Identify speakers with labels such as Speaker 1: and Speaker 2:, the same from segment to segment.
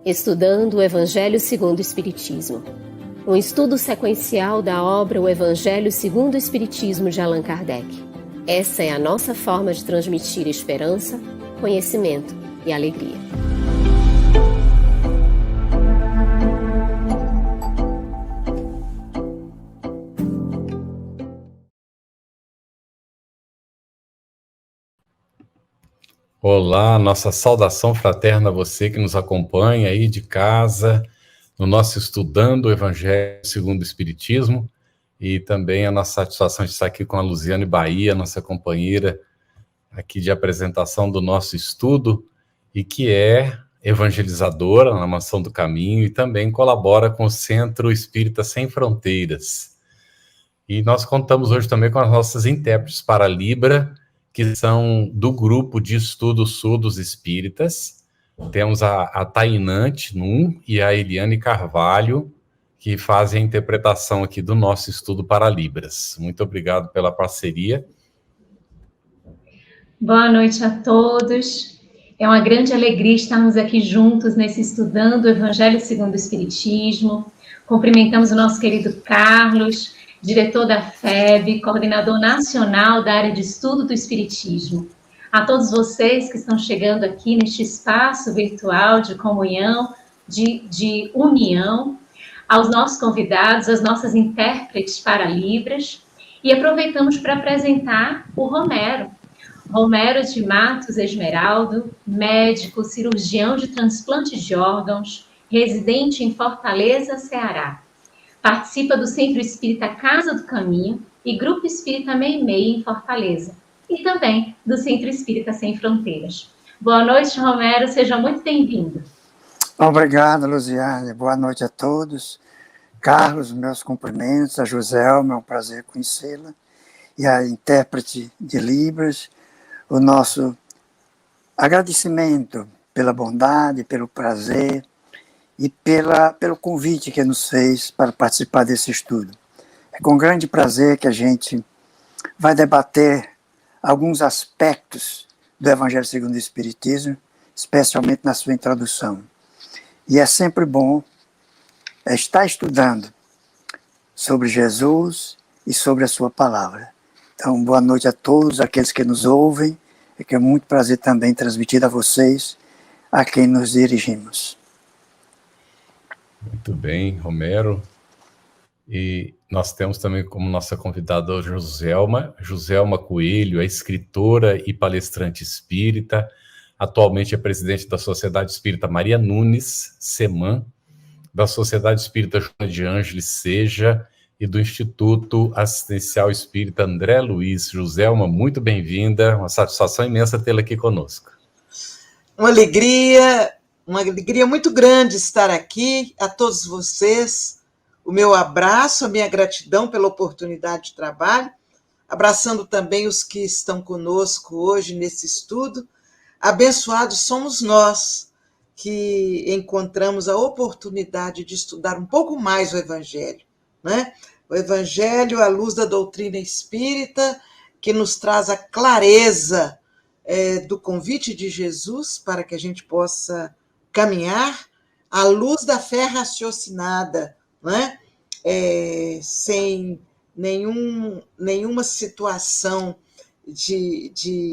Speaker 1: Estudando o Evangelho segundo o Espiritismo. Um estudo sequencial da obra O Evangelho segundo o Espiritismo de Allan Kardec. Essa é a nossa forma de transmitir esperança, conhecimento e alegria.
Speaker 2: Olá, nossa saudação fraterna a você que nos acompanha aí de casa, no nosso Estudando o Evangelho segundo o Espiritismo, e também a nossa satisfação de estar aqui com a Luziane Bahia, nossa companheira aqui de apresentação do nosso estudo, e que é evangelizadora na Mansão do Caminho e também colabora com o Centro Espírita Sem Fronteiras. E nós contamos hoje também com as nossas intérpretes para Libra, que são do grupo de estudos surdos espíritas. Temos a Tainante Num e a Eliane Carvalho, que fazem a interpretação aqui do nosso estudo para Libras. Muito obrigado pela parceria.
Speaker 3: Boa noite a todos. É uma grande alegria estarmos aqui juntos nesse Estudando o Evangelho segundo o Espiritismo. Cumprimentamos o nosso querido Carlos, diretor da FEB, coordenador nacional da área de estudo do Espiritismo. A todos vocês que estão chegando aqui neste espaço virtual de comunhão, de união, aos nossos convidados, as nossas intérpretes para Libras, e aproveitamos para apresentar o Romero de Matos Esmeraldo, médico, cirurgião de transplante de órgãos, residente em Fortaleza, Ceará. Participa do Centro Espírita Casa do Caminho e Grupo Espírita Meimei em Fortaleza, e também do Centro Espírita Sem Fronteiras. Boa noite, Romero, seja muito bem-vindo.
Speaker 4: Obrigado, Luziane. Boa noite a todos. Carlos, meus cumprimentos. A Joselma, é um prazer conhecê-la. E a intérprete de Libras, o nosso agradecimento pela bondade, pelo prazer e pelo convite que nos fez para participar desse estudo. É com grande prazer que a gente vai debater alguns aspectos do Evangelho segundo o Espiritismo, especialmente na sua introdução. E é sempre bom estar estudando sobre Jesus e sobre a sua palavra. Então, boa noite a todos aqueles que nos ouvem, e que é muito prazer também transmitir a vocês, a quem nos dirigimos.
Speaker 2: Muito bem, Romero. E nós temos também como nossa convidada a Joselma Coelho, é escritora e palestrante espírita, atualmente é presidente da Sociedade Espírita Maria Nunes, SEMAN, da Sociedade Espírita Joana de Ângeles, SEJA, e do Instituto Assistencial Espírita André Luiz. Joselma, muito bem-vinda, uma satisfação imensa tê-la aqui conosco.
Speaker 5: Uma alegria muito grande estar aqui, a todos vocês, o meu abraço, a minha gratidão pela oportunidade de trabalho, abraçando também os que estão conosco hoje nesse estudo. Abençoados somos nós que encontramos a oportunidade de estudar um pouco mais o Evangelho, né? O Evangelho à luz da doutrina espírita, que nos traz a clareza do convite de Jesus para que a gente possa caminhar à luz da fé raciocinada, né? Sem nenhuma situação de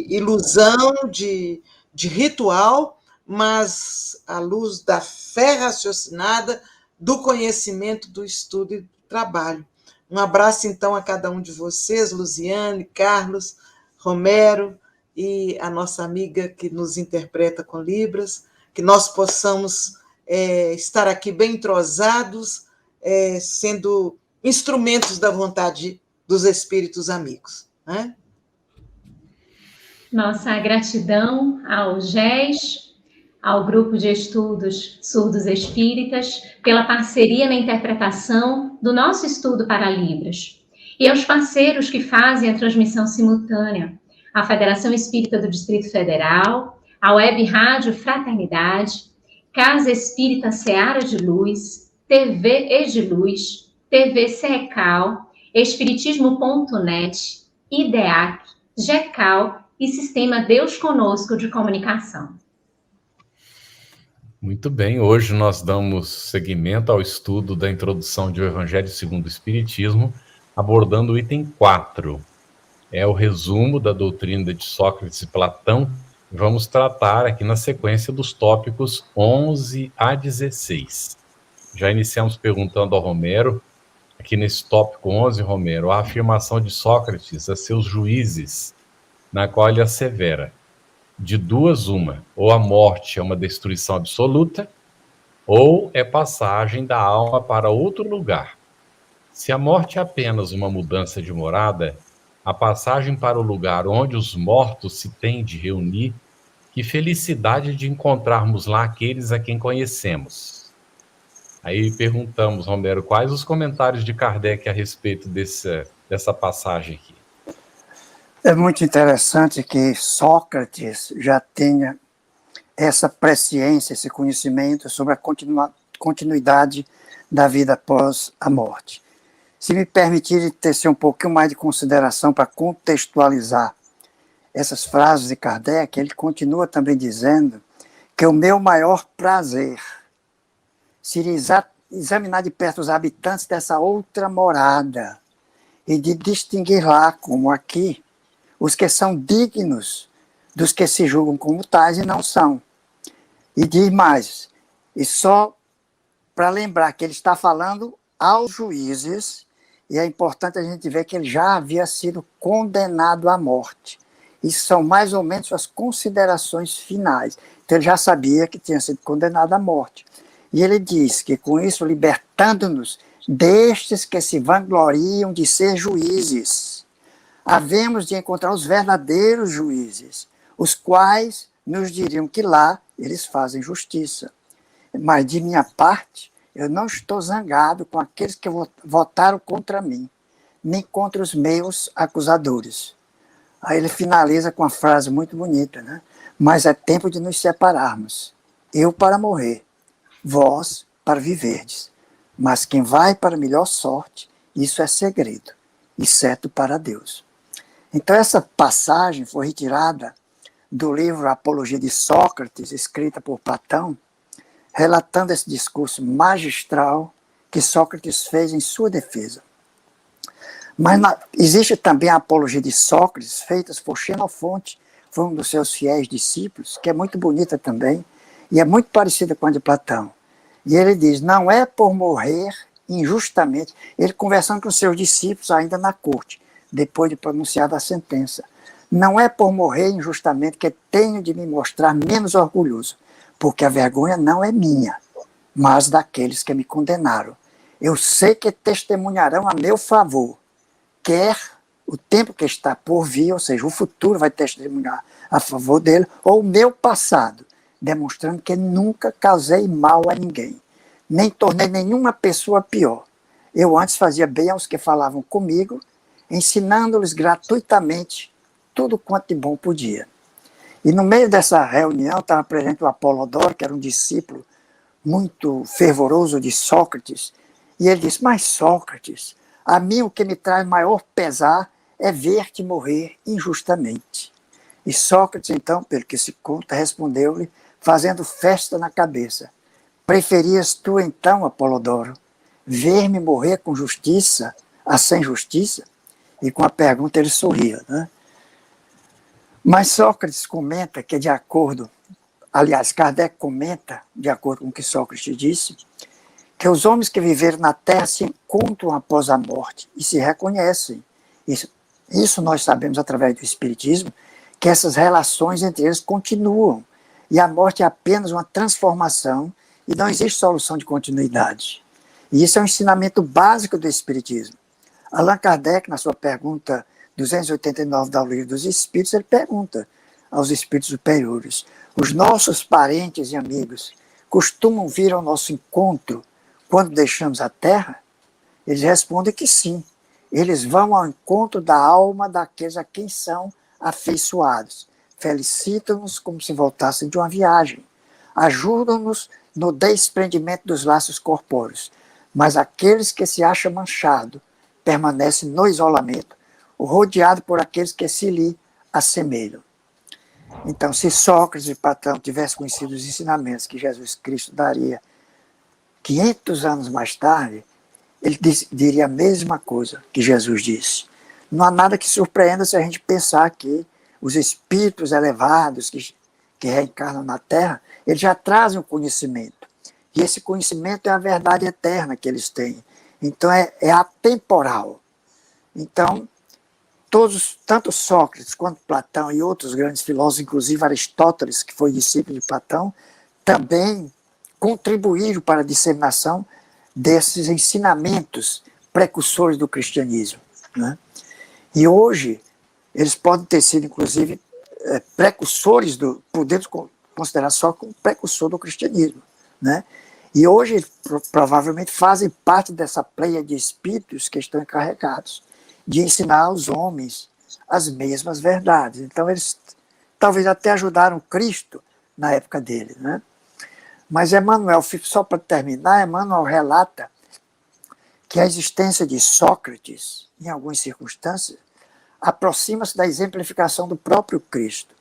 Speaker 5: ilusão, de ritual, mas à luz da fé raciocinada, do conhecimento, do estudo e do trabalho. Um abraço, então, a cada um de vocês, Luziane, Carlos, Romero e a nossa amiga que nos interpreta com Libras, que nós possamos estar aqui bem entrosados, sendo instrumentos da vontade dos espíritos amigos, né?
Speaker 3: Nossa gratidão ao GES, ao Grupo de Estudos Surdos Espíritas, pela parceria na interpretação do nosso estudo para Libras, e aos parceiros que fazem a transmissão simultânea, a Federação Espírita do Distrito Federal, a Web Rádio Fraternidade, Casa Espírita Seara de Luz, TV Ediluz, TV Secal, Espiritismo.net, IDEAC, GECAL e Sistema Deus Conosco de Comunicação.
Speaker 2: Muito bem, hoje nós damos seguimento ao estudo da introdução de O Evangelho segundo o Espiritismo, abordando o item 4. É o resumo da doutrina de Sócrates e Platão. Vamos tratar aqui na sequência dos tópicos 11 a 16. Já iniciamos perguntando ao Romero, aqui nesse tópico 11, Romero, a afirmação de Sócrates a seus juízes, na qual ele assevera: de duas uma, ou a morte é uma destruição absoluta, ou é passagem da alma para outro lugar. Se a morte é apenas uma mudança de morada, a passagem para o lugar onde os mortos se têm de reunir, que felicidade de encontrarmos lá aqueles a quem conhecemos. Aí perguntamos, Romero, quais os comentários de Kardec a respeito dessa passagem aqui?
Speaker 4: É muito interessante que Sócrates já tenha essa presciência, esse conhecimento sobre a continuidade da vida após a morte. Se me permitirem tecer um pouquinho mais de consideração para contextualizar essas frases de Kardec, ele continua também dizendo que o meu maior prazer seria examinar de perto os habitantes dessa outra morada e de distinguir lá, como aqui, os que são dignos dos que se julgam como tais e não são. E diz mais, e só para lembrar que ele está falando aos juízes, e é importante a gente ver que ele já havia sido condenado à morte. Isso são mais ou menos as considerações finais. Então ele já sabia que tinha sido condenado à morte. E ele diz que com isso, libertando-nos destes que se vangloriam de ser juízes, havemos de encontrar os verdadeiros juízes, os quais nos diriam que lá eles fazem justiça. Mas de minha parte, eu não estou zangado com aqueles que votaram contra mim, nem contra os meus acusadores. Aí ele finaliza com uma frase muito bonita, né? Mas é tempo de nos separarmos. Eu para morrer, vós para viverdes. Mas quem vai para melhor sorte, isso é segredo, exceto para Deus. Então essa passagem foi retirada do livro Apologia de Sócrates, escrita por Platão, relatando esse discurso magistral que Sócrates fez em sua defesa. Mas existe também a Apologia de Sócrates, feita por Xenofonte, foi um dos seus fiéis discípulos, que é muito bonita também, e é muito parecida com a de Platão. E ele diz, não é por morrer injustamente, ele conversando com seus discípulos ainda na corte, depois de pronunciada a sentença, não é por morrer injustamente que tenho de me mostrar menos orgulhoso, porque a vergonha não é minha, mas daqueles que me condenaram. Eu sei que testemunharão a meu favor, quer o tempo que está por vir, ou seja, o futuro vai testemunhar a favor dele, ou o meu passado, demonstrando que nunca causei mal a ninguém, nem tornei nenhuma pessoa pior. Eu antes fazia bem aos que falavam comigo, ensinando-lhes gratuitamente tudo quanto de bom podia. E no meio dessa reunião estava presente o Apolodoro, que era um discípulo muito fervoroso de Sócrates, e ele disse, mas Sócrates, a mim o que me traz maior pesar é ver-te morrer injustamente. E Sócrates, então, pelo que se conta, respondeu-lhe, fazendo festa na cabeça, preferias tu, então, Apolodoro, ver-me morrer com justiça a sem justiça? E com a pergunta ele sorria, né? Mas Sócrates comenta que de acordo, aliás, Kardec comenta, de acordo com o que Sócrates disse, que os homens que viveram na Terra se encontram após a morte e se reconhecem. Isso nós sabemos através do Espiritismo, que essas relações entre eles continuam. E a morte é apenas uma transformação e não existe solução de continuidade. E isso é um ensinamento básico do Espiritismo. Allan Kardec, na sua pergunta 289 do Livro dos Espíritos, ele pergunta aos espíritos superiores, os nossos parentes e amigos costumam vir ao nosso encontro quando deixamos a Terra? Eles respondem que sim. Eles vão ao encontro da alma daqueles a quem são afeiçoados. Felicitam-nos como se voltassem de uma viagem. Ajudam-nos no desprendimento dos laços corpóreos. Mas aqueles que se acham manchados permanecem no isolamento, rodeado por aqueles que se lhe assemelham. Então, se Sócrates e Platão tivessem conhecido os ensinamentos que Jesus Cristo daria 500 anos mais tarde, ele diria a mesma coisa que Jesus disse. Não há nada que surpreenda se a gente pensar que os espíritos elevados que reencarnam na Terra, eles já trazem o conhecimento. E esse conhecimento é a verdade eterna que eles têm. Então, é atemporal. Então, tanto Sócrates quanto Platão e outros grandes filósofos, inclusive Aristóteles, que foi discípulo de Platão, também contribuíram para a disseminação desses ensinamentos precursores do cristianismo, né? E hoje, eles podem ter sido, inclusive, precursores podemos considerar só como precursor do cristianismo, né? E hoje, provavelmente, fazem parte dessa pleia de espíritos que estão encarregados de ensinar aos homens as mesmas verdades. Então, eles talvez até ajudaram Cristo na época dele, né? Mas Emmanuel, só para terminar, Emmanuel relata que a existência de Sócrates, em algumas circunstâncias, aproxima-se da exemplificação do próprio Cristo.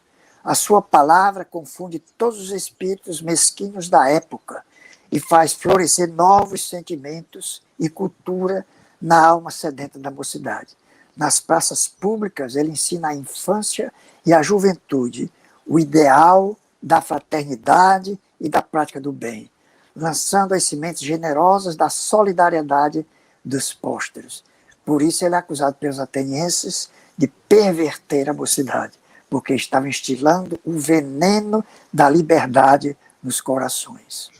Speaker 4: A sua palavra confunde todos os espíritos mesquinhos da época e faz florescer novos sentimentos e cultura na alma sedenta da mocidade. Nas praças públicas, ele ensina à infância e à juventude o ideal da fraternidade e da prática do bem, lançando as sementes generosas da solidariedade dos pósteros. Por isso ele é acusado pelos atenienses de perverter a mocidade, porque estava instilando o veneno da liberdade nos corações.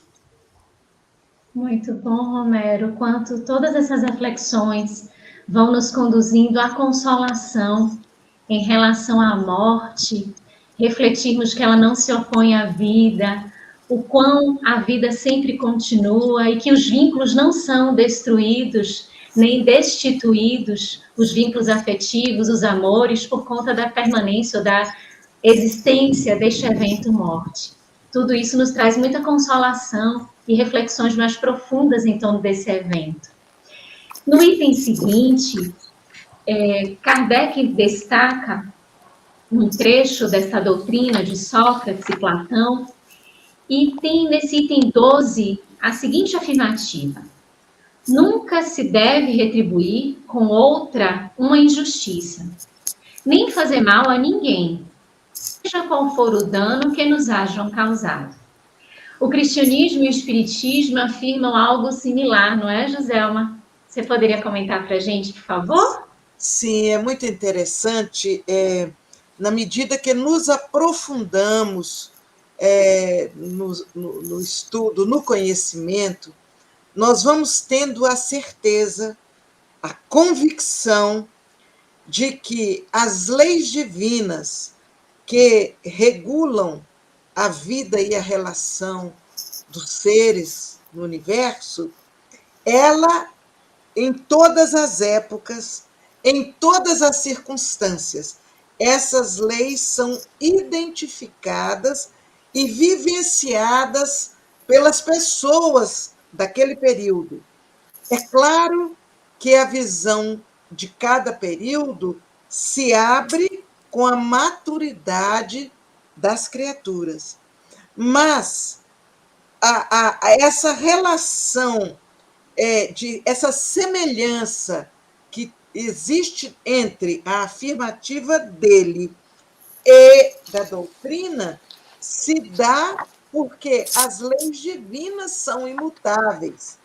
Speaker 3: Muito bom, Romero, quanto todas essas reflexões vão nos conduzindo à consolação em relação à morte, refletirmos que ela não se opõe à vida, o quão a vida sempre continua e que os vínculos não são destruídos nem destituídos, os vínculos afetivos, os amores, por conta da permanência ou da existência deste evento morte. Tudo isso nos traz muita consolação e reflexões mais profundas em torno desse evento. No item seguinte, Kardec destaca um trecho dessa doutrina de Sócrates e Platão, e tem nesse item 12 a seguinte afirmativa: nunca se deve retribuir com outra uma injustiça, nem fazer mal a ninguém, seja qual for o dano que nos hajam causado. O cristianismo e o espiritismo afirmam algo similar, não é, Joselma? Você poderia comentar para a gente, por favor?
Speaker 5: Sim, é muito interessante, na medida que nos aprofundamos no estudo, no conhecimento, nós vamos tendo a certeza, a convicção de que as leis divinas que regulam a vida e a relação dos seres no universo, ela, em todas as épocas, em todas as circunstâncias, essas leis são identificadas e vivenciadas pelas pessoas daquele período. É claro que a visão de cada período se abre com a maturidade das criaturas. Mas essa relação, essa semelhança que existe entre a afirmativa dele e da doutrina se dá porque as leis divinas são imutáveis.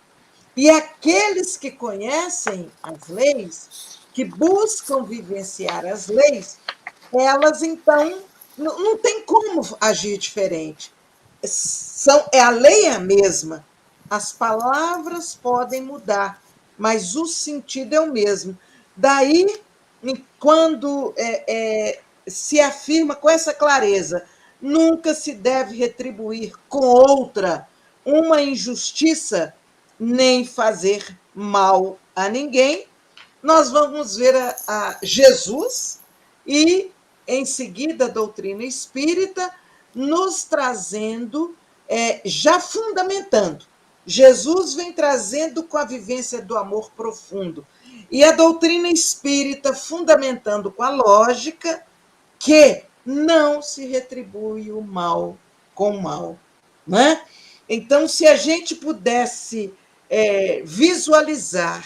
Speaker 5: E aqueles que conhecem as leis, que buscam vivenciar as leis, elas, então, não tem como agir diferente. A lei é a mesma. As palavras podem mudar, mas o sentido é o mesmo. Daí, quando se afirma com essa clareza, nunca se deve retribuir com outra uma injustiça, nem fazer mal a ninguém, nós vamos ver a Jesus e, em seguida, a doutrina espírita, nos trazendo, já fundamentando. Jesus vem trazendo com a vivência do amor profundo. E a doutrina espírita fundamentando com a lógica que não se retribui o mal com o mal, né? Então, se a gente pudesse visualizar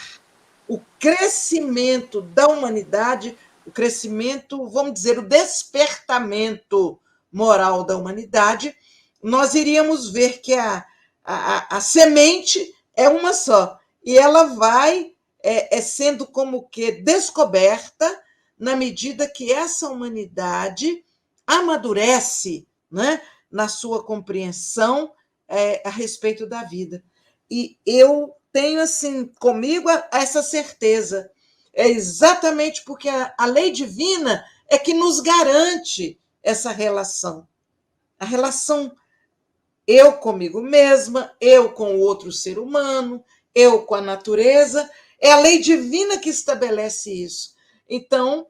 Speaker 5: o crescimento da humanidade, o crescimento, vamos dizer, o despertamento moral da humanidade, nós iríamos ver que a semente é uma só, e ela vai sendo como que descoberta na medida que essa humanidade amadurece, né, na sua compreensão a respeito da vida. E eu tenho, assim, comigo essa certeza. É exatamente porque a lei divina é que nos garante essa relação. A relação eu comigo mesma, eu com o outro ser humano, eu com a natureza. É a lei divina que estabelece isso. Então,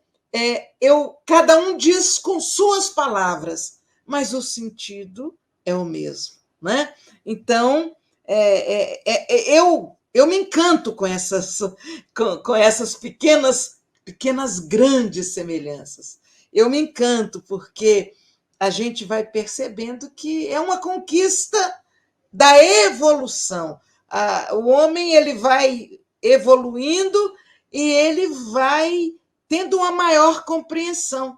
Speaker 5: cada um diz com suas palavras, mas o sentido é o mesmo, né? Então, eu me encanto com essas pequenas grandes semelhanças. Eu me encanto porque a gente vai percebendo que é uma conquista da evolução. O homem ele vai evoluindo e ele vai tendo uma maior compreensão.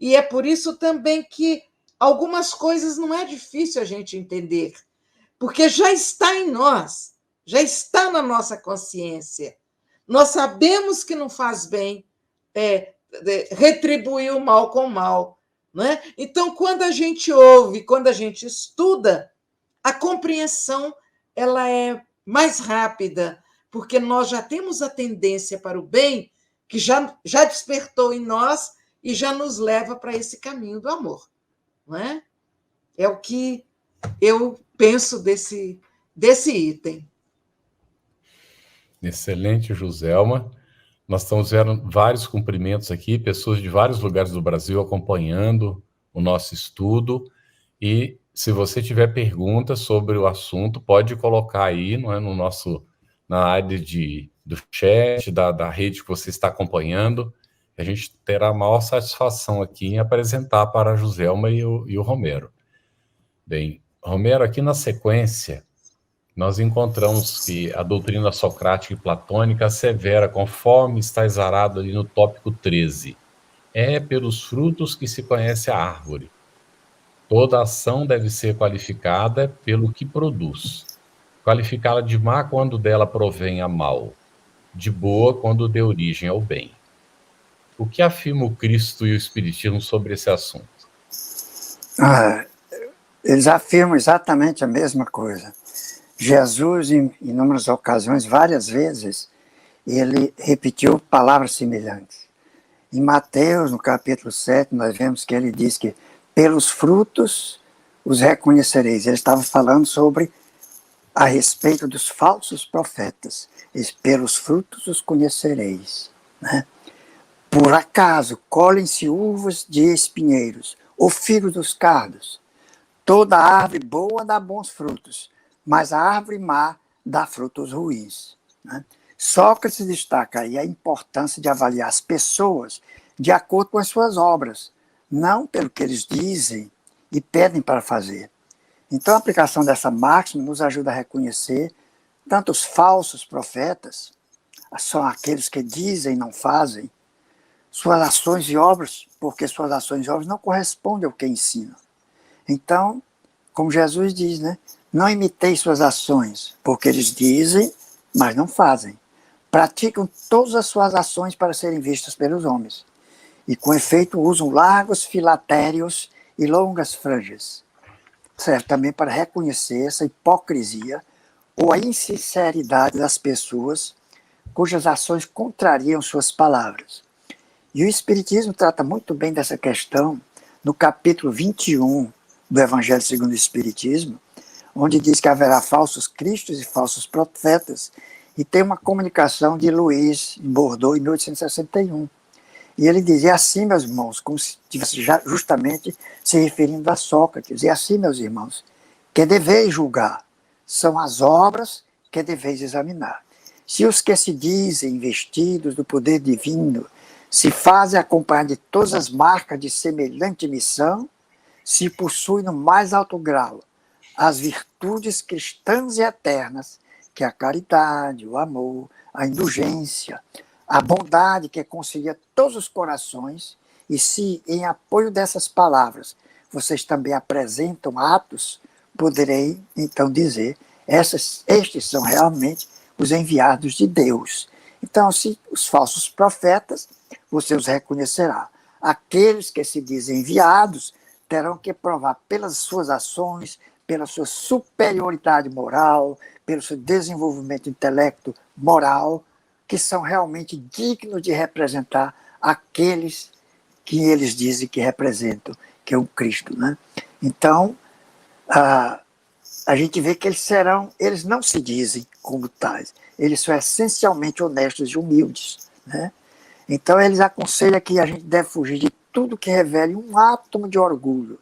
Speaker 5: E é por isso também que algumas coisas não é difícil a gente entender, porque já está em nós, já está na nossa consciência. Nós sabemos que não faz bem retribuir o mal com o mal, né? Então, quando a gente ouve, quando a gente estuda, a compreensão ela é mais rápida, porque nós já temos a tendência para o bem que já despertou em nós e já nos leva para esse caminho do amor, não é? É o que eu penso desse item.
Speaker 2: Excelente, Joselma. Nós estamos vendo vários cumprimentos aqui, pessoas de vários lugares do Brasil acompanhando o nosso estudo. E se você tiver perguntas sobre o assunto, pode colocar aí, não é, na área do chat, da rede que você está acompanhando. A gente terá a maior satisfação aqui em apresentar para a Joselma e o Romero. Bem, Romero, aqui na sequência, nós encontramos que a doutrina socrática e platônica assevera, conforme está exarado ali no tópico 13, é pelos frutos que se conhece a árvore. Toda ação deve ser qualificada pelo que produz. Qualificá-la de má quando dela provém a mal, de boa quando dê origem ao bem. O que afirma o Cristo e o Espiritismo sobre esse assunto?
Speaker 4: Eles afirmam exatamente a mesma coisa. Jesus, em inúmeras ocasiões, várias vezes, ele repetiu palavras semelhantes. Em Mateus, no capítulo 7, nós vemos que ele diz que pelos frutos os reconhecereis. Ele estava falando a respeito dos falsos profetas. Pelos frutos os conhecereis, né? Por acaso colhem-se uvas de espinheiros, ou figos dos cardos? Toda árvore boa dá bons frutos, mas a árvore má dá frutos ruins, né? Sócrates destaca aí a importância de avaliar as pessoas de acordo com as suas obras, não pelo que eles dizem e pedem para fazer. Então, a aplicação dessa máxima nos ajuda a reconhecer tanto os falsos profetas, são aqueles que dizem e não fazem, suas ações e obras, porque suas ações e obras não correspondem ao que ensinam. Então, como Jesus diz, né? Não imiteis suas ações, porque eles dizem, mas não fazem. Praticam todas as suas ações para serem vistas pelos homens. E, com efeito, usam largos filatérios e longas franjas. Serve também para reconhecer essa hipocrisia ou a insinceridade das pessoas cujas ações contrariam suas palavras. E o Espiritismo trata muito bem dessa questão no capítulo 21 do Evangelho segundo o Espiritismo, onde diz que haverá falsos cristos e falsos profetas, e tem uma comunicação de Luiz em Bordeaux, em 1861. E ele diz, e assim, meus irmãos, como se estivesse justamente se referindo a Sócrates, e assim, meus irmãos, que deveis julgar, são as obras que deveis examinar. Se os que se dizem investidos do poder divino se fazem a companhia de todas as marcas de semelhante missão, se possui no mais alto grau as virtudes cristãs e eternas, que é a caridade, o amor, a indulgência, a bondade que concilia todos os corações, e se, em apoio dessas palavras, vocês também apresentam atos, poderei, então, dizer, estes são realmente os enviados de Deus. Então, se os falsos profetas, você os reconhecerá. Aqueles que se dizem enviados terão que provar pelas suas ações, pela sua superioridade moral, pelo seu desenvolvimento intelecto moral, que são realmente dignos de representar aqueles que eles dizem que representam, que é o Cristo, né? Então, a gente vê que eles não se dizem como tais, eles são essencialmente honestos e humildes, né? Então, eles aconselham que a gente deve fugir de tudo que revele um átomo de orgulho,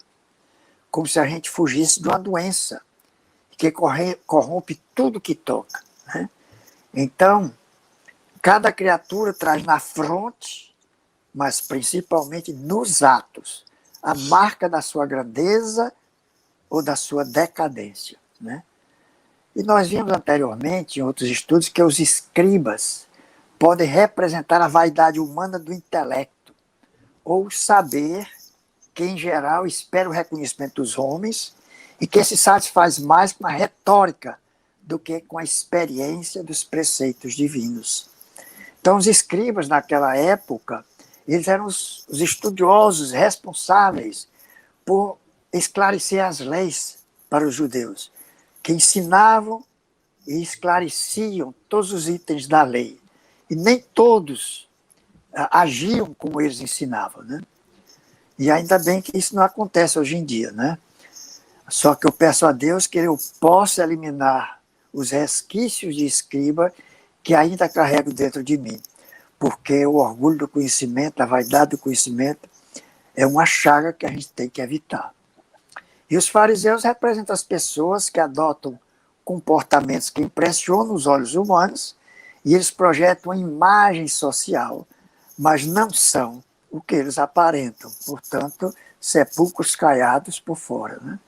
Speaker 4: como se a gente fugisse de uma doença, que corrompe tudo que toca, né? Então, cada criatura traz na fronte, mas principalmente nos atos, a marca da sua grandeza ou da sua decadência, né? E nós vimos anteriormente, em outros estudos, que os escribas podem representar a vaidade humana do intelecto, ou saber que, em geral, espera o reconhecimento dos homens e que se satisfaz mais com a retórica do que com a experiência dos preceitos divinos. Então, os escribas, naquela época, eles eram os estudiosos responsáveis por esclarecer as leis para os judeus, que ensinavam e esclareciam todos os itens da lei. E nem todos agiam como eles ensinavam, né? E ainda bem que isso não acontece hoje em dia, né? Só que eu peço a Deus que eu possa eliminar os resquícios de escriba que ainda carrego dentro de mim, porque o orgulho do conhecimento, a vaidade do conhecimento, é uma chaga que a gente tem que evitar. E os fariseus representam as pessoas que adotam comportamentos que impressionam os olhos humanos, e eles projetam uma imagem social, mas não são o que eles aparentam. Portanto, sepulcros caiados por fora, né?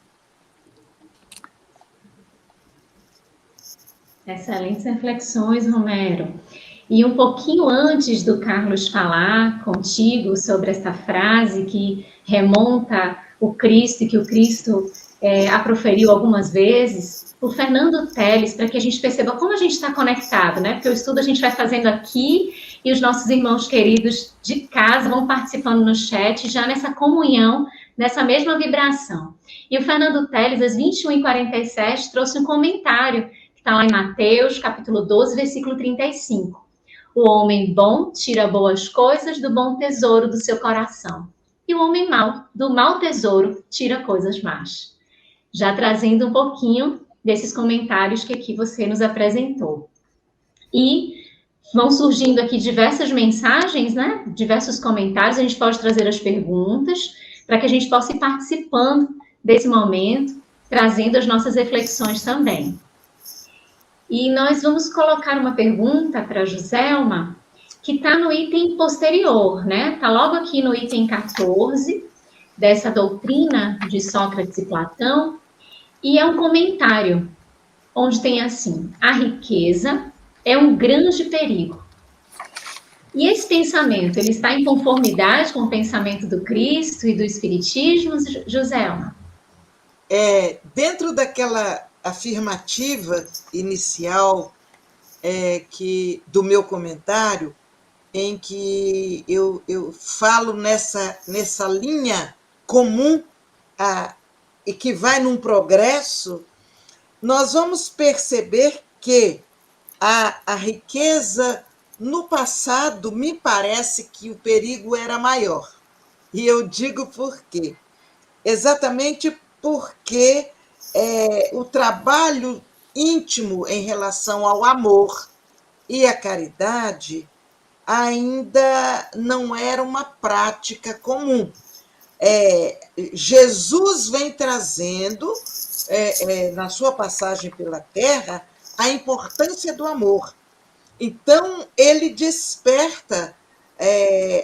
Speaker 3: Excelentes reflexões, Romero. E um pouquinho antes do Carlos falar contigo sobre esta frase que remonta o Cristo e que o Cristo a proferiu algumas vezes, o Fernando Teles, para que a gente perceba como a gente está conectado, né? Porque o estudo a gente vai fazendo aqui e os nossos irmãos queridos de casa vão participando no chat, já nessa comunhão, nessa mesma vibração. E o Fernando Teles, às 21h47, trouxe um comentário que está lá em Mateus, capítulo 12, versículo 35. O homem bom tira boas coisas do bom tesouro do seu coração. E o homem mau, do mau tesouro, tira coisas más. Já trazendo um pouquinho desses comentários que aqui você nos apresentou. E vão surgindo aqui diversas mensagens, né? Diversos comentários, a gente pode trazer as perguntas, para que a gente possa ir participando desse momento, trazendo as nossas reflexões também. E nós vamos colocar uma pergunta para a Joselma, que está no item posterior, né? Está logo aqui no item 14, dessa doutrina de Sócrates e Platão, e é um comentário, onde tem assim: a riqueza é um grande perigo. E esse pensamento, ele está em conformidade com o pensamento do Cristo e do Espiritismo, Joselma?
Speaker 5: Dentro daquela afirmativa inicial do meu comentário, em que eu falo nessa linha comum e que vai num progresso, nós vamos perceber que a riqueza, no passado, me parece que o perigo era maior. E eu digo por quê. Exatamente porque o trabalho íntimo em relação ao amor e à caridade ainda não era uma prática comum. Jesus vem trazendo, na sua passagem pela Terra, a importância do amor. Então, ele desperta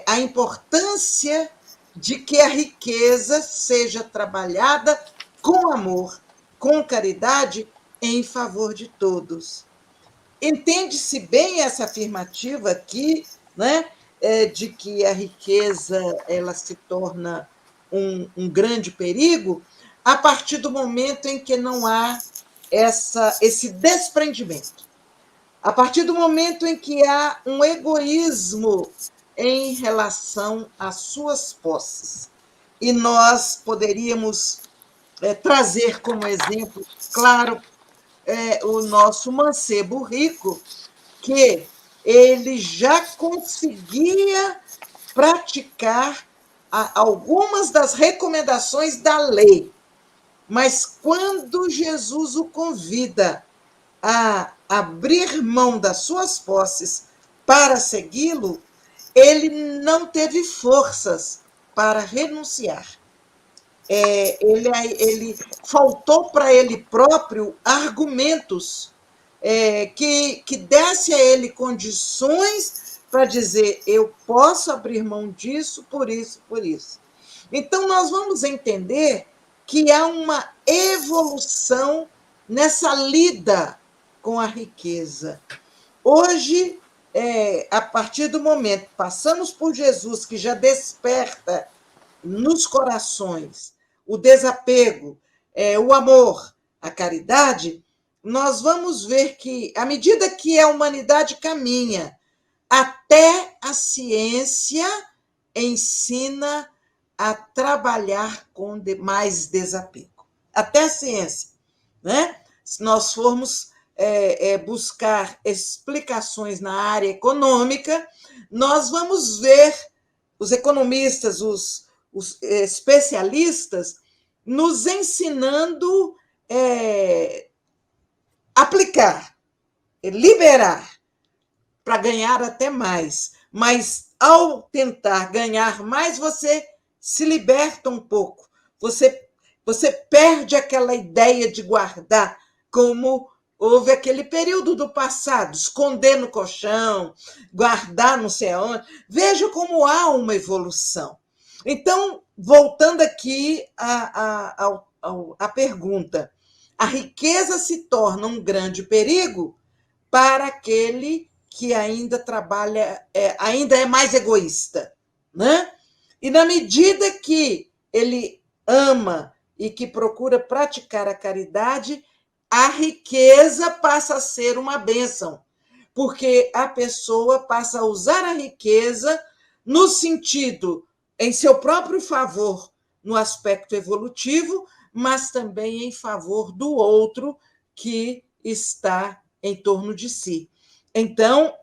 Speaker 5: a importância de que a riqueza seja trabalhada com amor, com caridade, em favor de todos. Entende-se bem essa afirmativa aqui, né, de que a riqueza ela se torna um grande perigo a partir do momento em que não há esse desprendimento, a partir do momento em que há um egoísmo em relação às suas posses. E nós poderíamos trazer como exemplo, claro, o nosso mancebo rico, que ele já conseguia praticar algumas das recomendações da lei, mas quando Jesus o convida a abrir mão das suas posses para segui-lo, ele não teve forças para renunciar. Ele faltou para ele próprio argumentos que desse a ele condições para dizer: eu posso abrir mão disso, por isso, por isso. Então, nós vamos entender que há uma evolução nessa lida com a riqueza. Hoje, a partir do momento que passamos por Jesus, que já desperta nos corações o desapego, o amor, a caridade, nós vamos ver que, à medida que a humanidade caminha, até a ciência ensina a trabalhar com mais desapego. Até a ciência, né? Se nós formos buscar explicações na área econômica, nós vamos ver os economistas, os especialistas, nos ensinando aplicar, liberar, para ganhar até mais. Mas, ao tentar ganhar mais, você se liberta um pouco. Você perde aquela ideia de guardar, como houve aquele período do passado, esconder no colchão, guardar não sei aonde. Veja como há uma evolução. Então, voltando aqui à pergunta, a riqueza se torna um grande perigo para aquele que ainda trabalha, ainda é mais egoísta, né? E na medida que ele ama e que procura praticar a caridade, a riqueza passa a ser uma bênção, porque a pessoa passa a usar a riqueza no sentido, em seu próprio favor, no aspecto evolutivo, mas também em favor do outro que está em torno de si. Então,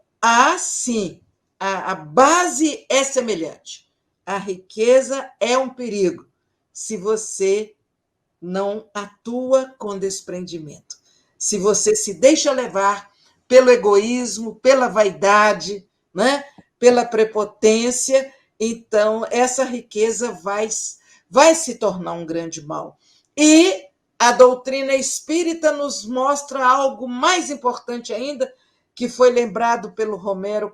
Speaker 5: sim, a base é semelhante. A riqueza é um perigo se você não atua com desprendimento, se você se deixa levar pelo egoísmo, pela vaidade, né? Pela prepotência, então essa riqueza vai se tornar um grande mal. E a doutrina espírita nos mostra algo mais importante ainda, que foi lembrado pelo Romero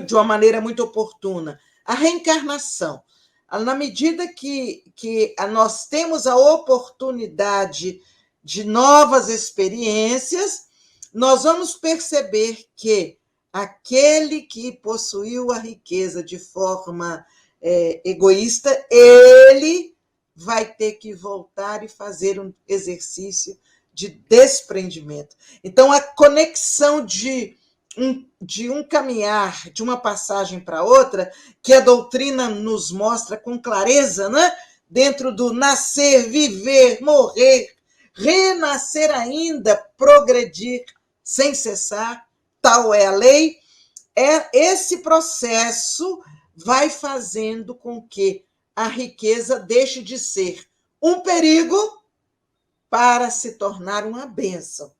Speaker 5: de uma maneira muito oportuna: a reencarnação. Na medida que nós temos a oportunidade de novas experiências, nós vamos perceber que aquele que possuiu a riqueza de forma egoísta, ele vai ter que voltar e fazer um exercício de desprendimento. Então, a conexão de um caminhar, de uma passagem para outra, que a doutrina nos mostra com clareza, né? Dentro do nascer, viver, morrer, renascer ainda, progredir sem cessar, tal é a lei. Esse processo vai fazendo com que a riqueza deixe de ser um perigo para se tornar uma bênção.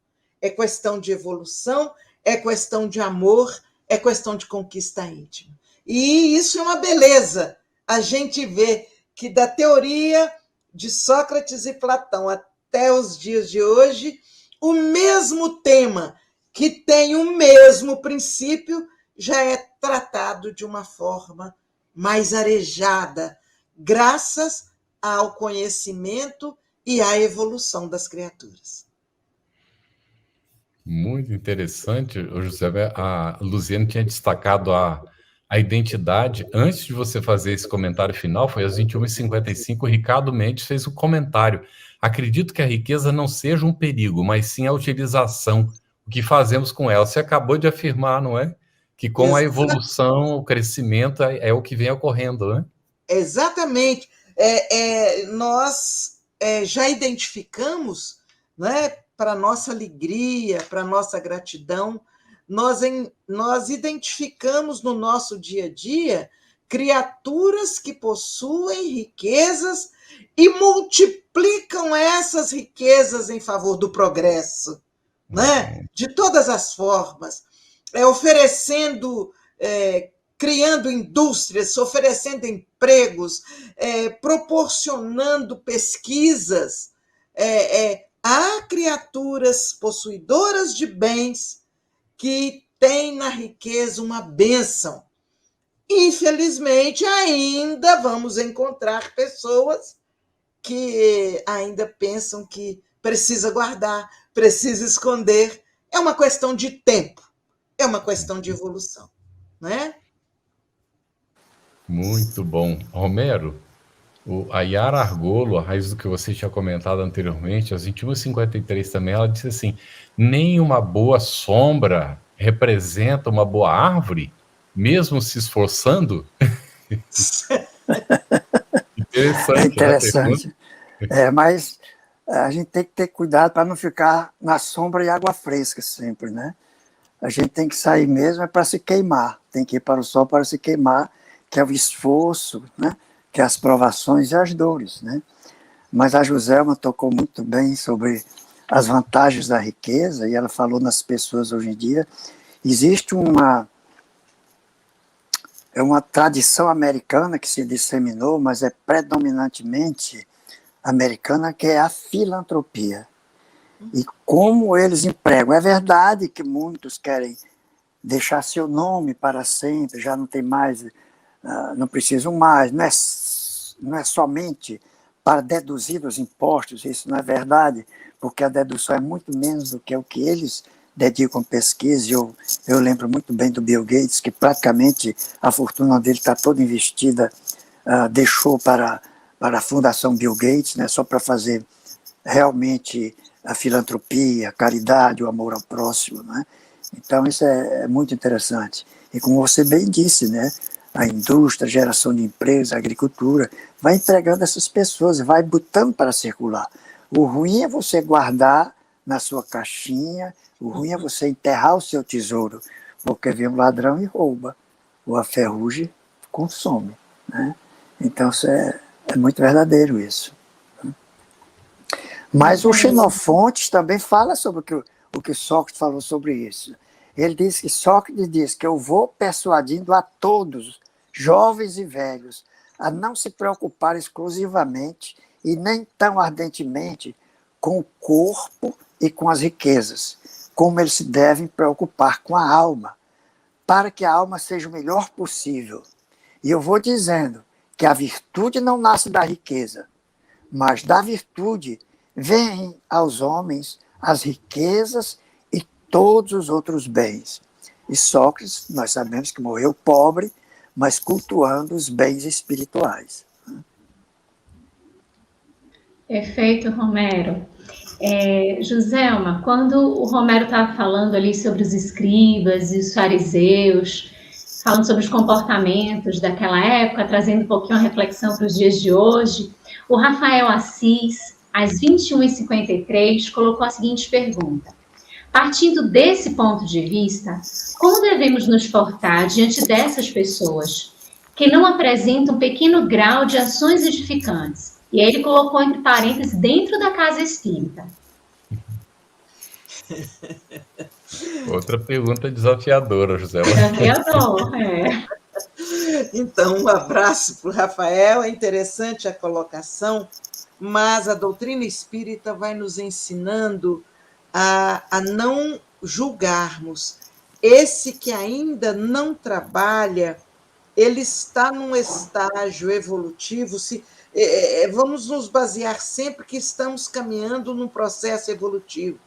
Speaker 5: É questão de evolução, é questão de amor, é questão de conquista íntima. E isso é uma beleza. A gente vê que da teoria de Sócrates e Platão até os dias de hoje, o mesmo tema, que tem o mesmo princípio, já é tratado de uma forma mais arejada, graças ao conhecimento e à evolução das criaturas.
Speaker 2: Muito interessante, ô José. A Luziane tinha destacado a identidade. Antes de você fazer esse comentário final, foi às 21h55, o Ricardo Mendes fez um comentário. Acredito que a riqueza não seja um perigo, mas sim a utilização, o que fazemos com ela. Você acabou de afirmar, não é? Que com a evolução, o crescimento é o que vem ocorrendo, né?
Speaker 5: Exatamente. Nós já identificamos, né, para nossa alegria, para nossa gratidão, nós identificamos no nosso dia a dia criaturas que possuem riquezas e multiplicam essas riquezas em favor do progresso, né? De todas as formas, oferecendo, criando indústrias, oferecendo empregos, proporcionando pesquisas. Há criaturas possuidoras de bens que têm na riqueza uma bênção. Infelizmente, ainda vamos encontrar pessoas que ainda pensam que precisa guardar, precisa esconder. É uma questão de tempo, é uma questão de evolução, né?
Speaker 2: Muito bom. Romero, a Yara Argolo, a raiz do que você tinha comentado anteriormente, às 21h53 também, ela disse assim: nem uma boa sombra representa uma boa árvore, mesmo se esforçando? Interessante.
Speaker 4: É interessante. Mas a gente tem que ter cuidado para não ficar na sombra e água fresca sempre, né? A gente tem que sair mesmo para se queimar, tem que ir para o sol para se queimar, que é o esforço, né? Que é as provações e as dores, né? Mas a Joselma tocou muito bem sobre as vantagens da riqueza, e ela falou nas pessoas hoje em dia. Existe uma tradição americana que se disseminou, mas é predominantemente americana, que é a filantropia. E como eles empregam. É verdade que muitos querem deixar seu nome para sempre, já não tem mais, não precisam mais, não é somente para deduzir os impostos, isso não é verdade, porque a dedução é muito menos do que o que eles dedicam pesquisa. Eu lembro muito bem do Bill Gates, que praticamente a fortuna dele está toda investida, deixou para a Fundação Bill Gates, né, só para fazer realmente a filantropia, a caridade, o amor ao próximo, né? Então isso é muito interessante. E como você bem disse, né, a indústria, a geração de empregos, a agricultura, vai empregando essas pessoas, vai botando para circular. O ruim é você guardar na sua caixinha, o ruim é você enterrar o seu tesouro, porque vem um ladrão e rouba, ou a ferrugem consome, né? Então isso é muito verdadeiro isso. Mas o Xenofonte também fala sobre o que Sócrates falou sobre isso. Ele diz que Sócrates diz que eu vou persuadindo a todos, jovens e velhos, a não se preocupar exclusivamente e nem tão ardentemente com o corpo e com as riquezas, como eles se devem preocupar com a alma, para que a alma seja o melhor possível. E eu vou dizendo que a virtude não nasce da riqueza, mas da virtude vêm aos homens as riquezas e todos os outros bens. E Sócrates, nós sabemos que morreu pobre, mas cultuando os bens espirituais.
Speaker 3: Perfeito, Romero. Joselma, quando o Romero estava falando ali sobre os escribas e os fariseus, falando sobre os comportamentos daquela época, trazendo um pouquinho a reflexão para os dias de hoje, o Rafael Assis, às 21h53, colocou a seguinte pergunta: partindo desse ponto de vista, como devemos nos portar diante dessas pessoas que não apresentam um pequeno grau de ações edificantes? E aí ele colocou entre parênteses, dentro da casa espírita.
Speaker 2: Outra pergunta desafiadora, José.
Speaker 3: Desafiador,
Speaker 5: Então, um abraço para o Rafael. É interessante a colocação, mas a doutrina espírita vai nos ensinando a não julgarmos esse que ainda não trabalha, ele está num estágio evolutivo, vamos nos basear sempre que estamos caminhando num processo evolutivo.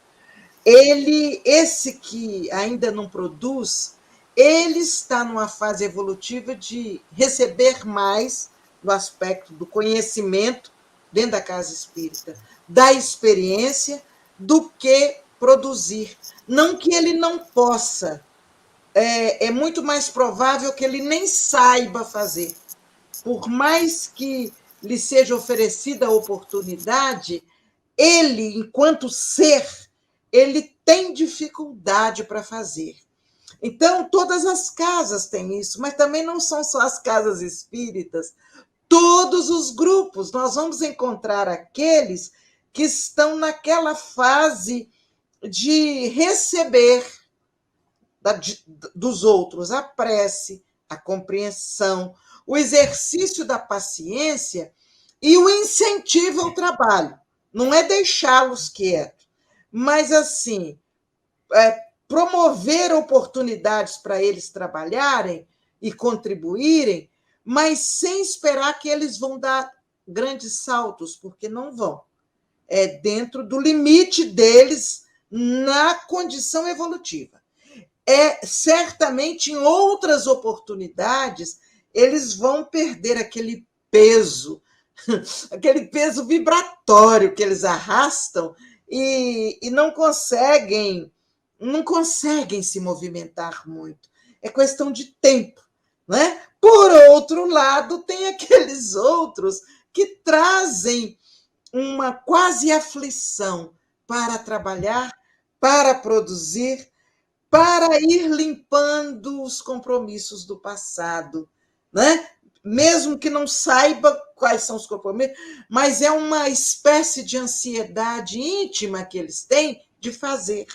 Speaker 5: Esse que ainda não produz, ele está numa fase evolutiva de receber mais no aspecto do conhecimento dentro da casa espírita, da experiência, do que produzir. Não que ele não possa, é muito mais provável que ele nem saiba fazer. Por mais que lhe seja oferecida a oportunidade, ele, enquanto ser, ele tem dificuldade para fazer. Então, todas as casas têm isso, mas também não são só as casas espíritas. Todos os grupos, nós vamos encontrar aqueles que estão naquela fase de receber dos outros a prece, a compreensão, o exercício da paciência e o incentivo ao trabalho. Não é deixá-los quietos, mas, assim, promover oportunidades para eles trabalharem e contribuírem, mas sem esperar que eles vão dar grandes saltos, porque não vão. É dentro do limite deles na condição evolutiva. Certamente, em outras oportunidades, eles vão perder aquele peso vibratório que eles arrastam e não conseguem se movimentar muito. É questão de tempo, né? Por outro lado, tem aqueles outros que trazem uma quase aflição para trabalhar, para produzir, para ir limpando os compromissos do passado, né? Mesmo que não saiba quais são os compromissos, mas é uma espécie de ansiedade íntima que eles têm de fazer.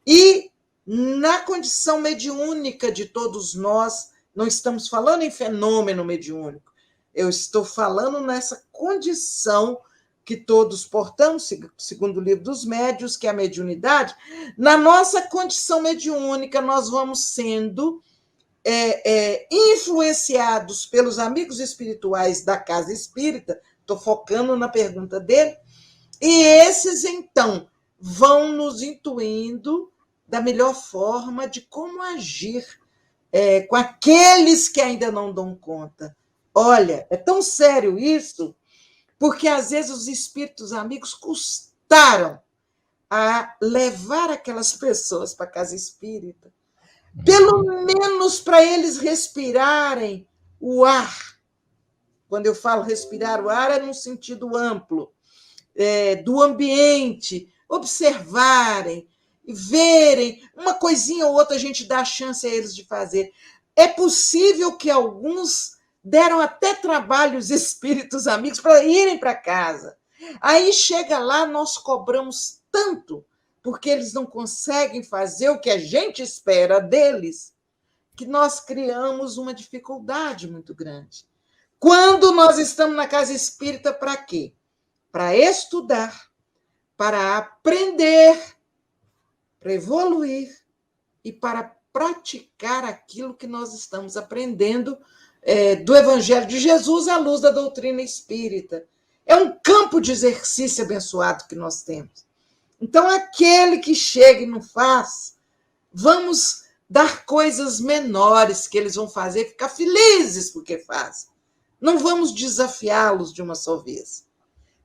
Speaker 5: E na condição mediúnica de todos nós, não estamos falando em fenômeno mediúnico, eu estou falando nessa condição que todos portamos, segundo o livro dos médiuns, que é a mediunidade. Na nossa condição mediúnica, nós vamos sendo influenciados pelos amigos espirituais da casa espírita, estou focando na pergunta dele, e esses, então, vão nos intuindo da melhor forma de como agir com aqueles que ainda não dão conta. Olha, é tão sério isso, porque às vezes os espíritos amigos custaram a levar aquelas pessoas para a casa espírita, pelo menos para eles respirarem o ar. Quando eu falo respirar o ar, é num sentido amplo, do ambiente, observarem, verem, uma coisinha ou outra a gente dá a chance a eles de fazer. É possível que alguns deram até trabalho os espíritos amigos para irem para casa. Aí chega lá, nós cobramos tanto, porque eles não conseguem fazer o que a gente espera deles, que nós criamos uma dificuldade muito grande. Quando nós estamos na casa espírita, para quê? Para estudar, para aprender, para evoluir e para praticar aquilo que nós estamos aprendendo do Evangelho de Jesus à luz da doutrina espírita. É um campo de exercício abençoado que nós temos. Então, aquele que chega e não faz, vamos dar coisas menores que eles vão fazer, ficar felizes porque fazem. Não vamos desafiá-los de uma só vez.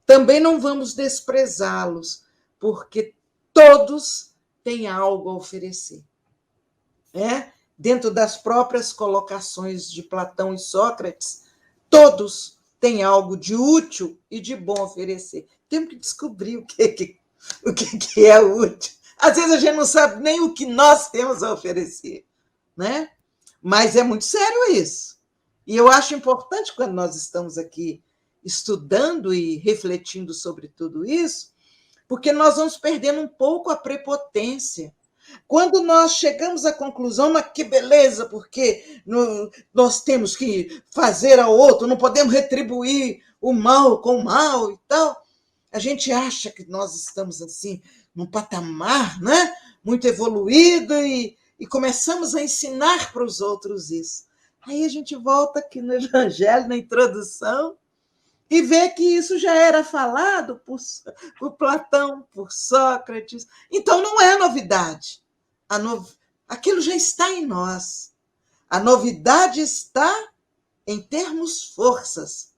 Speaker 5: Também não vamos desprezá-los, porque todos têm algo a oferecer. Dentro das próprias colocações de Platão e Sócrates, todos têm algo de útil e de bom a oferecer. Temos que descobrir o que é útil. Às vezes a gente não sabe nem o que nós temos a oferecer, né? Mas é muito sério isso. E eu acho importante, quando nós estamos aqui estudando e refletindo sobre tudo isso, porque nós vamos perdendo um pouco a prepotência. Quando nós chegamos à conclusão, mas que beleza, porque nós temos que fazer ao outro, não podemos retribuir o mal com o mal e tal, a gente acha que nós estamos assim, num patamar, né, muito evoluído e começamos a ensinar para os outros isso. Aí a gente volta aqui no Evangelho, na introdução, e vê que isso já era falado por Platão, por Sócrates. Então não é novidade. Aquilo já está em nós. A novidade está em termos forças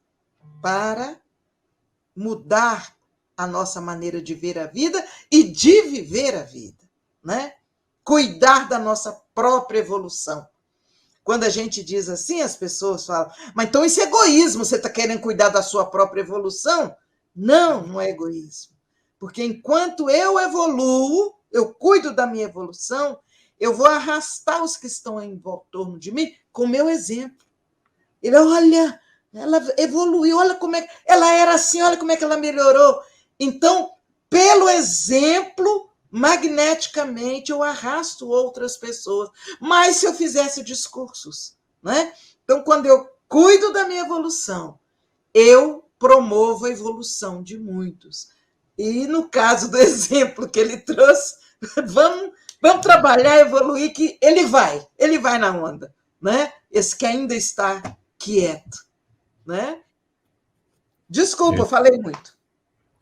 Speaker 5: para mudar a nossa maneira de ver a vida e de viver a vida, né? Cuidar da nossa própria evolução. Quando a gente diz assim, as pessoas falam, mas então isso é egoísmo, você está querendo cuidar da sua própria evolução? Não, não é egoísmo. Porque enquanto eu evoluo, eu cuido da minha evolução, eu vou arrastar os que estão em torno de mim com o meu exemplo. Ele, olha, ela evoluiu, olha como é que ela era assim, olha como é que ela melhorou. Então, pelo exemplo, magneticamente eu arrasto outras pessoas. Mas se eu fizesse discursos, né? Então, quando eu cuido da minha evolução, eu promovo a evolução de muitos. E no caso do exemplo que ele trouxe, vamos trabalhar, evoluir, que ele vai na onda, né? Esse que ainda está quieto, né? Desculpa, eu falei muito.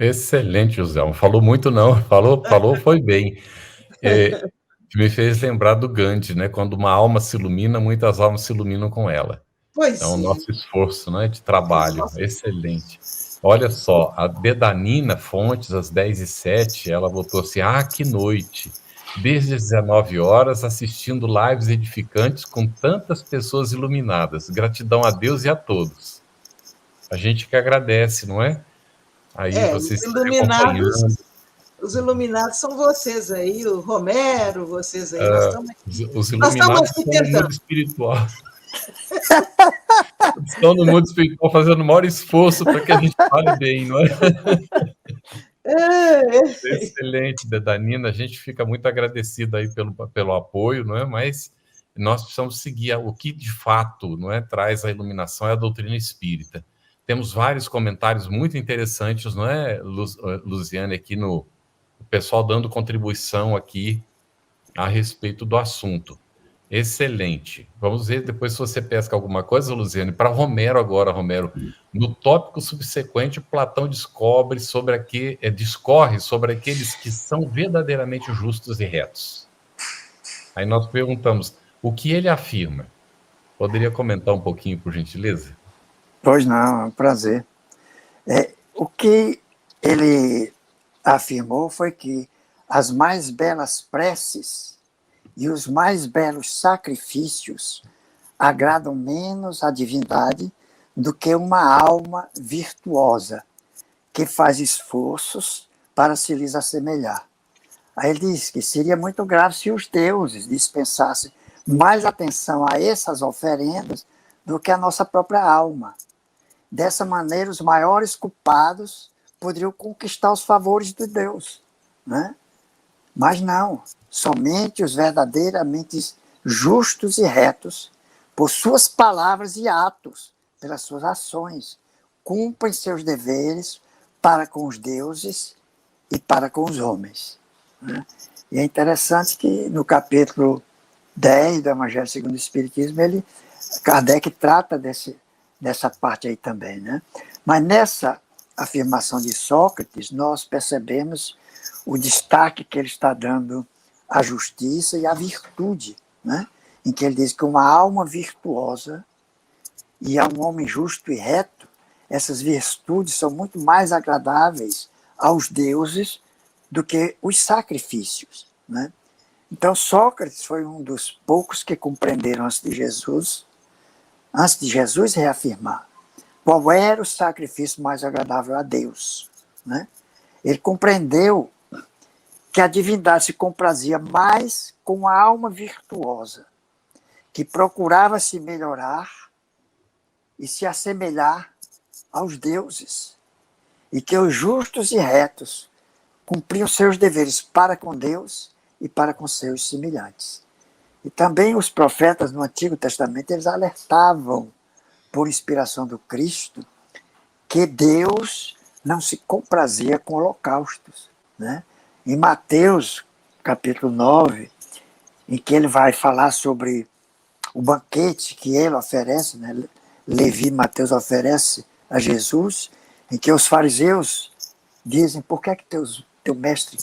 Speaker 2: Excelente, José. Não falou muito, não. Falou, foi bem. Me fez lembrar do Gandhi, né? Quando uma alma se ilumina, muitas almas se iluminam com ela.
Speaker 5: Pois
Speaker 2: então, o nosso esforço, né, de trabalho. Excelente. Olha só, a Bedanina Fontes, às 10h07, ela botou assim, que noite. Desde as 19 horas, assistindo lives edificantes com tantas pessoas iluminadas. Gratidão a Deus e a todos. A gente que agradece, não é? Aí vocês acompanhando.
Speaker 5: Os iluminados são vocês aí, o Romero, vocês aí.
Speaker 2: Os iluminados estão no mundo espiritual. Estão no mundo espiritual fazendo o maior esforço para que a gente fale bem, não é? Excelente, Bedanina. A gente fica muito agradecido aí pelo apoio, não é? Mas nós precisamos seguir o que de fato, não é, traz a iluminação é a doutrina espírita. Temos vários comentários muito interessantes, não é, Luziane, aqui o pessoal dando contribuição aqui a respeito do assunto. Excelente. Vamos ver depois se você pesca alguma coisa, Luziane. Para Romero agora, Romero. No tópico subsequente, Platão discorre sobre aqueles que são verdadeiramente justos e retos. Aí nós perguntamos, o que ele afirma? Poderia comentar um pouquinho, por gentileza?
Speaker 4: Pois não, é um prazer. O que ele afirmou foi que as mais belas preces e os mais belos sacrifícios agradam menos à divindade do que uma alma virtuosa que faz esforços para se lhes assemelhar. Aí ele diz que seria muito grave se os deuses dispensassem mais atenção a essas oferendas do que a nossa própria alma. Dessa maneira, os maiores culpados poderiam conquistar os favores de Deus, né? Mas não, somente os verdadeiramente justos e retos, por suas palavras e atos, pelas suas ações, cumprem seus deveres para com os deuses e para com os homens, né? E é interessante que no capítulo 10 do Evangelho segundo o Espiritismo, Kardec trata dessa parte aí também, né? Mas nessa afirmação de Sócrates, nós percebemos o destaque que ele está dando à justiça e à virtude, né? Em que ele diz que uma alma virtuosa e a um homem justo e reto, essas virtudes são muito mais agradáveis aos deuses do que os sacrifícios, né? Então Sócrates foi um dos poucos que compreenderam antes de Jesus reafirmar qual era o sacrifício mais agradável a Deus, né? Ele compreendeu que a divindade se comprazia mais com a alma virtuosa, que procurava se melhorar e se assemelhar aos deuses, e que os justos e retos cumpriam seus deveres para com Deus e para com seus semelhantes. E também os profetas no Antigo Testamento, eles alertavam, por inspiração do Cristo, que Deus não se comprazia com holocaustos, né? Em Mateus, capítulo 9, em que ele vai falar sobre o banquete que ele oferece, né? Levi e Mateus oferece a Jesus, em que os fariseus dizem: por que teu mestre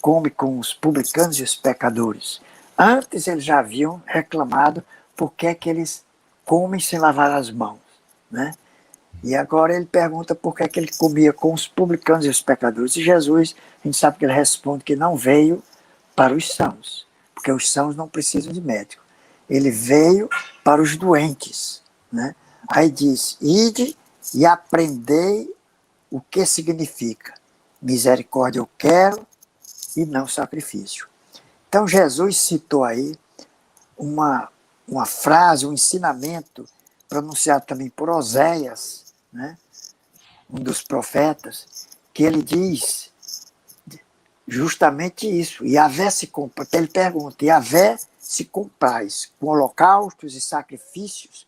Speaker 4: come com os publicanos e os pecadores? Antes eles já haviam reclamado por que eles comem sem lavar as mãos, né? E agora ele pergunta por que ele comia com os publicanos e os pecadores. E Jesus, a gente sabe que ele responde que não veio para os sãos, porque os sãos não precisam de médico. Ele veio para os doentes, né? Aí diz: ide e aprendei o que significa misericórdia eu quero e não sacrifício. Então Jesus citou aí uma frase, um ensinamento pronunciado também por Oséias, né, um dos profetas, que ele diz justamente isso. Yahvé se compraz, ele pergunta: Yahvé se compraz com holocaustos e sacrifícios,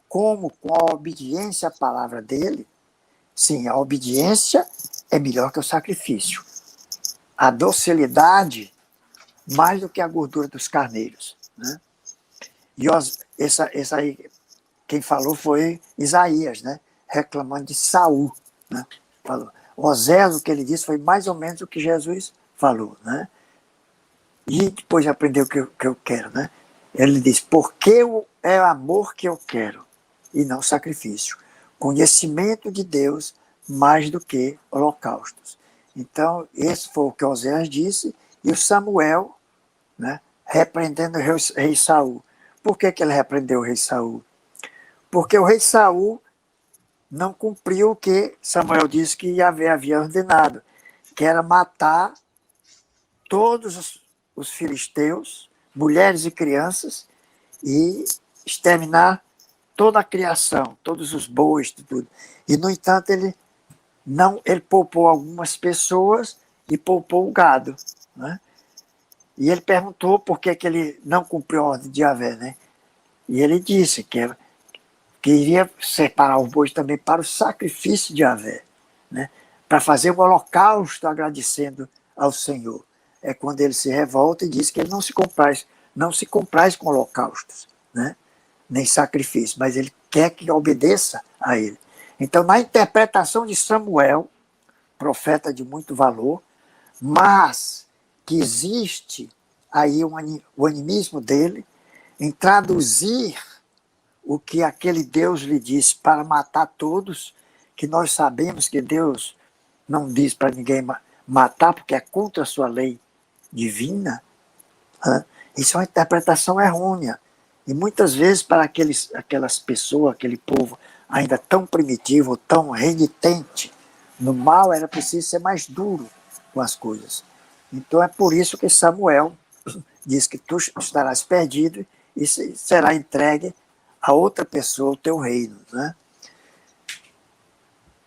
Speaker 4: como com a obediência à palavra dele? Sim, a obediência é melhor que o sacrifício. A docilidade, mais do que a gordura dos carneiros, né? E essa aí, quem falou foi Isaías, né? Reclamando de Saul, né? Falou. Oséias, o que ele disse foi mais ou menos o que Jesus falou, né? E depois de aprender o que eu quero, né? Ele diz: porque é amor que eu quero e não sacrifício. Conhecimento de Deus mais do que holocaustos. Então, esse foi o que Oséias disse, e o Samuel, né, repreendendo o rei Saul. Por que ele repreendeu o rei Saul? Porque o rei Saul não cumpriu o que Samuel disse que Yahvé havia ordenado, que era matar todos os filisteus, mulheres e crianças, e exterminar toda a criação, todos os bois, tudo. E, no entanto, ele poupou algumas pessoas e poupou o gado, né? E ele perguntou por que ele não cumpriu a ordem de Yahvé, né? E ele disse que iria separar os bois também para o sacrifício de Yahvé, né? Para fazer o holocausto agradecendo ao Senhor. É quando ele se revolta e diz que ele não se compraz com holocaustos, né? Nem sacrifício, mas ele quer que obedeça a ele. Então, na interpretação de Samuel, profeta de muito valor, mas que existe aí o animismo dele em traduzir o que aquele Deus lhe disse para matar todos, que nós sabemos que Deus não diz para ninguém matar, porque é contra a sua lei divina, né? Isso é uma interpretação errônea. E muitas vezes para aquelas pessoas, aquele povo ainda tão primitivo, tão renitente no mal, era preciso ser mais duro com as coisas. Então é por isso que Samuel diz que tu estarás perdido e será entregue a outra pessoa o teu reino, né?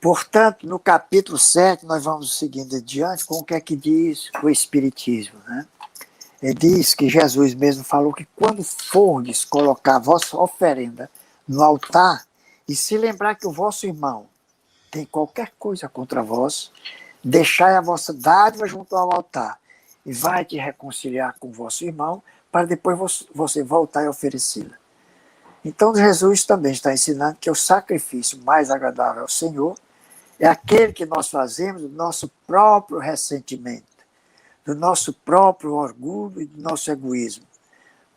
Speaker 4: Portanto, no capítulo 7, nós vamos seguindo adiante com o que é que diz o Espiritismo, né? Ele diz que Jesus mesmo falou que quando fordes colocar a vossa oferenda no altar e se lembrar que o vosso irmão tem qualquer coisa contra vós, deixai a vossa dádiva junto ao altar e vai te reconciliar com o vosso irmão para depois você voltar e oferecê-la. Então Jesus também está ensinando que o sacrifício mais agradável ao Senhor é aquele que nós fazemos do nosso próprio ressentimento, do nosso próprio orgulho e do nosso egoísmo.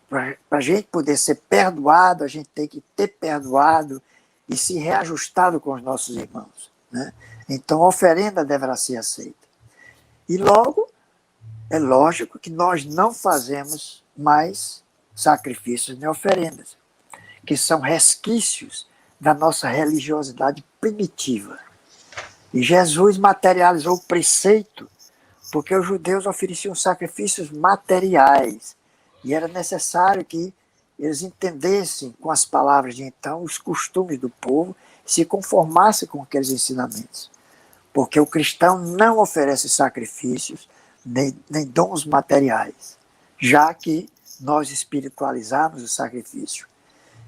Speaker 4: Para a gente poder ser perdoado, a gente tem que ter perdoado e se reajustado com os nossos irmãos, né? Então a oferenda deverá ser aceita. E logo, é lógico que nós não fazemos mais sacrifícios nem oferendas, que são resquícios da nossa religiosidade primitiva. E Jesus materializou o preceito porque os judeus ofereciam sacrifícios materiais e era necessário que eles entendessem com as palavras de então os costumes do povo e se conformassem com aqueles ensinamentos. Porque o cristão não oferece sacrifícios nem dons materiais, já que nós espiritualizamos o sacrifício.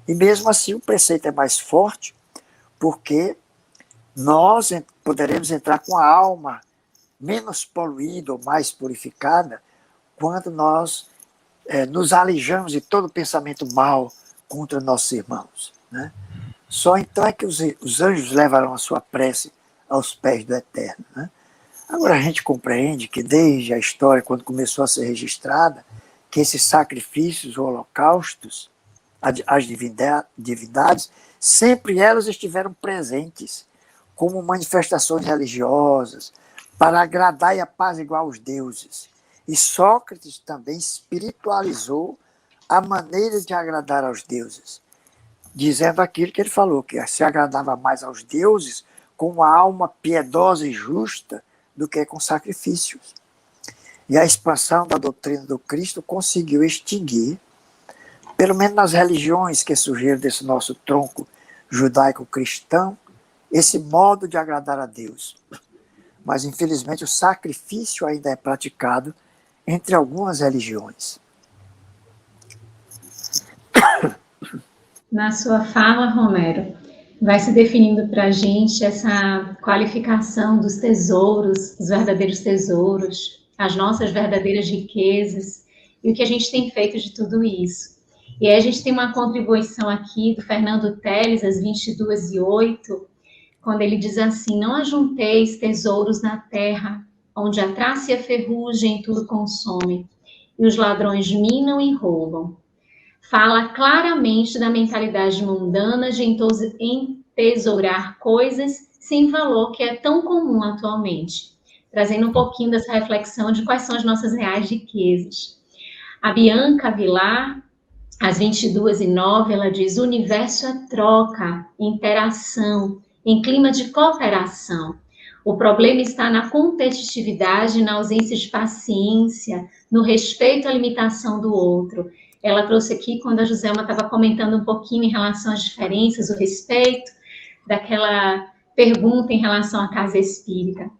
Speaker 4: E mesmo assim o preceito é mais forte, porque nós poderemos entrar com a alma menos poluída ou mais purificada quando nós nos alijamos de todo pensamento mal contra nossos irmãos. Né? Só então é que os anjos levarão a sua prece aos pés do Eterno. Né? Agora a gente compreende que desde a história, quando começou a ser registrada, que esses sacrifícios, holocaustos, as divindades, sempre elas estiveram presentes como manifestações religiosas para agradar e apaziguar os deuses. E Sócrates também espiritualizou a maneira de agradar aos deuses, dizendo aquilo que ele falou, que se agradava mais aos deuses com uma alma piedosa e justa do que com sacrifícios. E a expansão da doutrina do Cristo conseguiu extinguir, pelo menos nas religiões que surgiram desse nosso tronco judaico-cristão, esse modo de agradar a Deus. Mas, infelizmente, o sacrifício ainda é praticado entre algumas religiões.
Speaker 3: Na sua fala, Romero, vai se definindo para a gente essa qualificação dos tesouros, os verdadeiros tesouros, as nossas verdadeiras riquezas, e o que a gente tem feito de tudo isso. E aí a gente tem uma contribuição aqui do Fernando Teles, às 22h08, quando ele diz assim: não ajunteis tesouros na terra, onde a traça e a ferrugem tudo consomem, e os ladrões minam e roubam. Fala claramente da mentalidade mundana de entesourar coisas sem valor, que é tão comum atualmente, trazendo um pouquinho dessa reflexão de quais são as nossas reais riquezas. A Bianca Vilar, às 22h09, ela diz: o universo é troca, interação, em clima de cooperação. O problema está na competitividade, na ausência de paciência, no respeito à limitação do outro. Ela trouxe aqui, quando a Joselma estava comentando um pouquinho em relação às diferenças, o respeito, daquela pergunta em relação à casa espírita.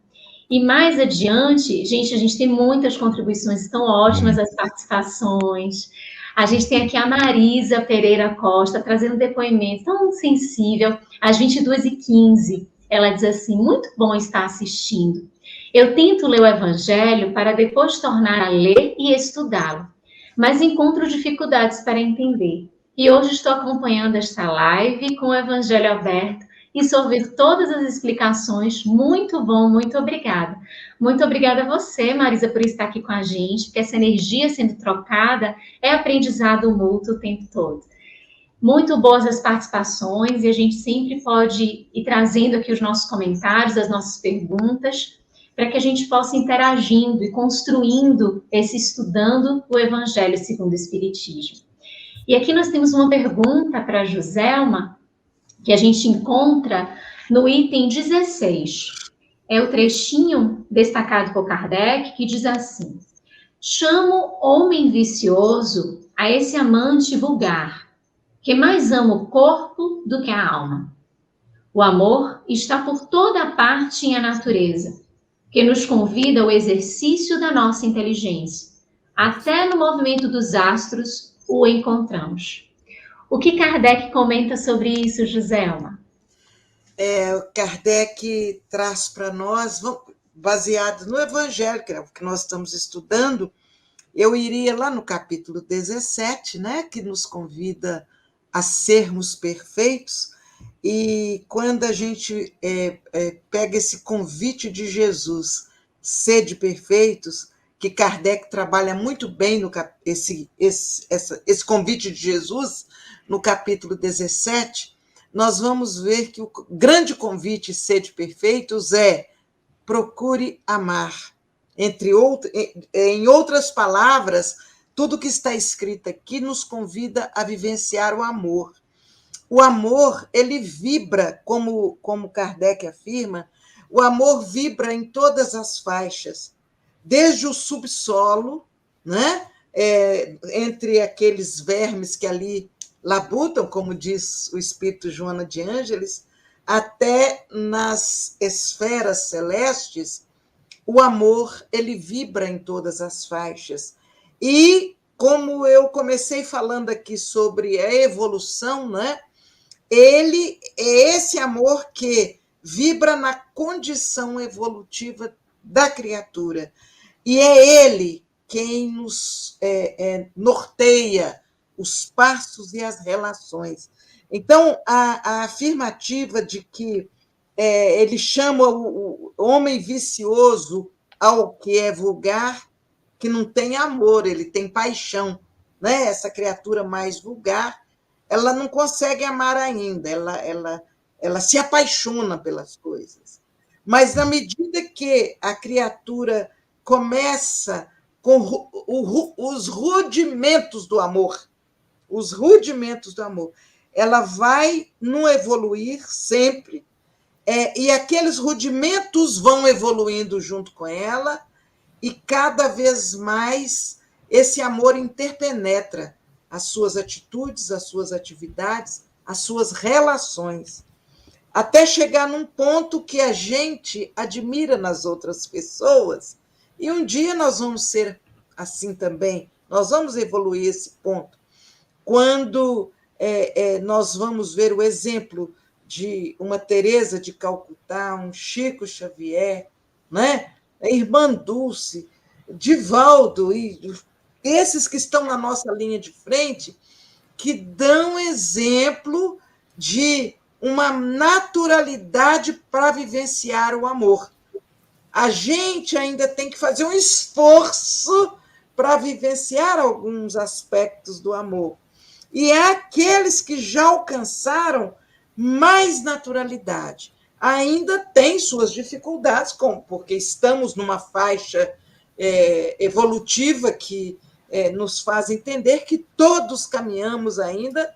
Speaker 3: E mais adiante, gente, a gente tem muitas contribuições tão ótimas, as participações. A gente tem aqui a Marisa Pereira Costa, trazendo um depoimento tão sensível, às 22h15. Ela diz assim: muito bom estar assistindo. Eu tento ler o Evangelho para depois tornar a ler e estudá-lo, mas encontro dificuldades para entender. E hoje estou acompanhando esta live com o Evangelho aberto e ouvir todas as explicações. Muito bom, muito obrigada. Muito obrigada a você, Marisa, por estar aqui com a gente, porque essa energia sendo trocada é aprendizado mútuo o tempo todo. Muito boas as participações, e a gente sempre pode ir trazendo aqui os nossos comentários, as nossas perguntas, para que a gente possa ir interagindo e construindo esse estudando o Evangelho segundo o Espiritismo. E aqui nós temos uma pergunta para a Joselma, que a gente encontra no item 16. É o trechinho destacado por Kardec, que diz assim: chamo homem vicioso a esse amante vulgar, que mais ama o corpo do que a alma. O amor está por toda parte em a natureza, que nos convida ao exercício da nossa inteligência. Até no movimento dos astros o encontramos. O que Kardec comenta sobre isso, Joselma?
Speaker 5: Kardec traz para nós, baseado no Evangelho, que é o que nós estamos estudando, eu iria lá no capítulo 17, né, que nos convida a sermos perfeitos, e quando a gente pega esse convite de Jesus, sede perfeitos, que Kardec trabalha muito bem esse convite de Jesus, no capítulo 17, nós vamos ver que o grande convite sede perfeitos é: procure amar. Em outras palavras, tudo que está escrito aqui nos convida a vivenciar o amor. O amor, ele vibra, como Kardec afirma, o amor vibra em todas as faixas, desde o subsolo, né? Entre aqueles vermes que ali labutam, como diz o espírito Joana de Ângeles, até nas esferas celestes, o amor, ele vibra em todas as faixas. E, como eu comecei falando aqui sobre a evolução, né? Ele é esse amor que vibra na condição evolutiva da criatura. E é ele quem nos norteia os passos e as relações. Então, a afirmativa de que ele chama o homem vicioso ao que é vulgar, que não tem amor, ele tem paixão, né? Essa criatura mais vulgar, ela não consegue amar ainda, ela se apaixona pelas coisas. Mas, na medida que a criatura começa com os rudimentos do amor, ela vai no evoluir sempre, e aqueles rudimentos vão evoluindo junto com ela, e cada vez mais esse amor interpenetra as suas atitudes, as suas atividades, as suas relações, até chegar num ponto que a gente admira nas outras pessoas, e um dia nós vamos ser assim também, nós vamos evoluir esse ponto, quando nós vamos ver o exemplo de uma Teresa de Calcutá, um Chico Xavier, né? A irmã Dulce, Divaldo, e esses que estão na nossa linha de frente, que dão exemplo de uma naturalidade para vivenciar o amor. A gente ainda tem que fazer um esforço para vivenciar alguns aspectos do amor. E é aqueles que já alcançaram mais naturalidade. Ainda tem suas dificuldades, porque estamos numa faixa evolutiva que nos faz entender que todos caminhamos ainda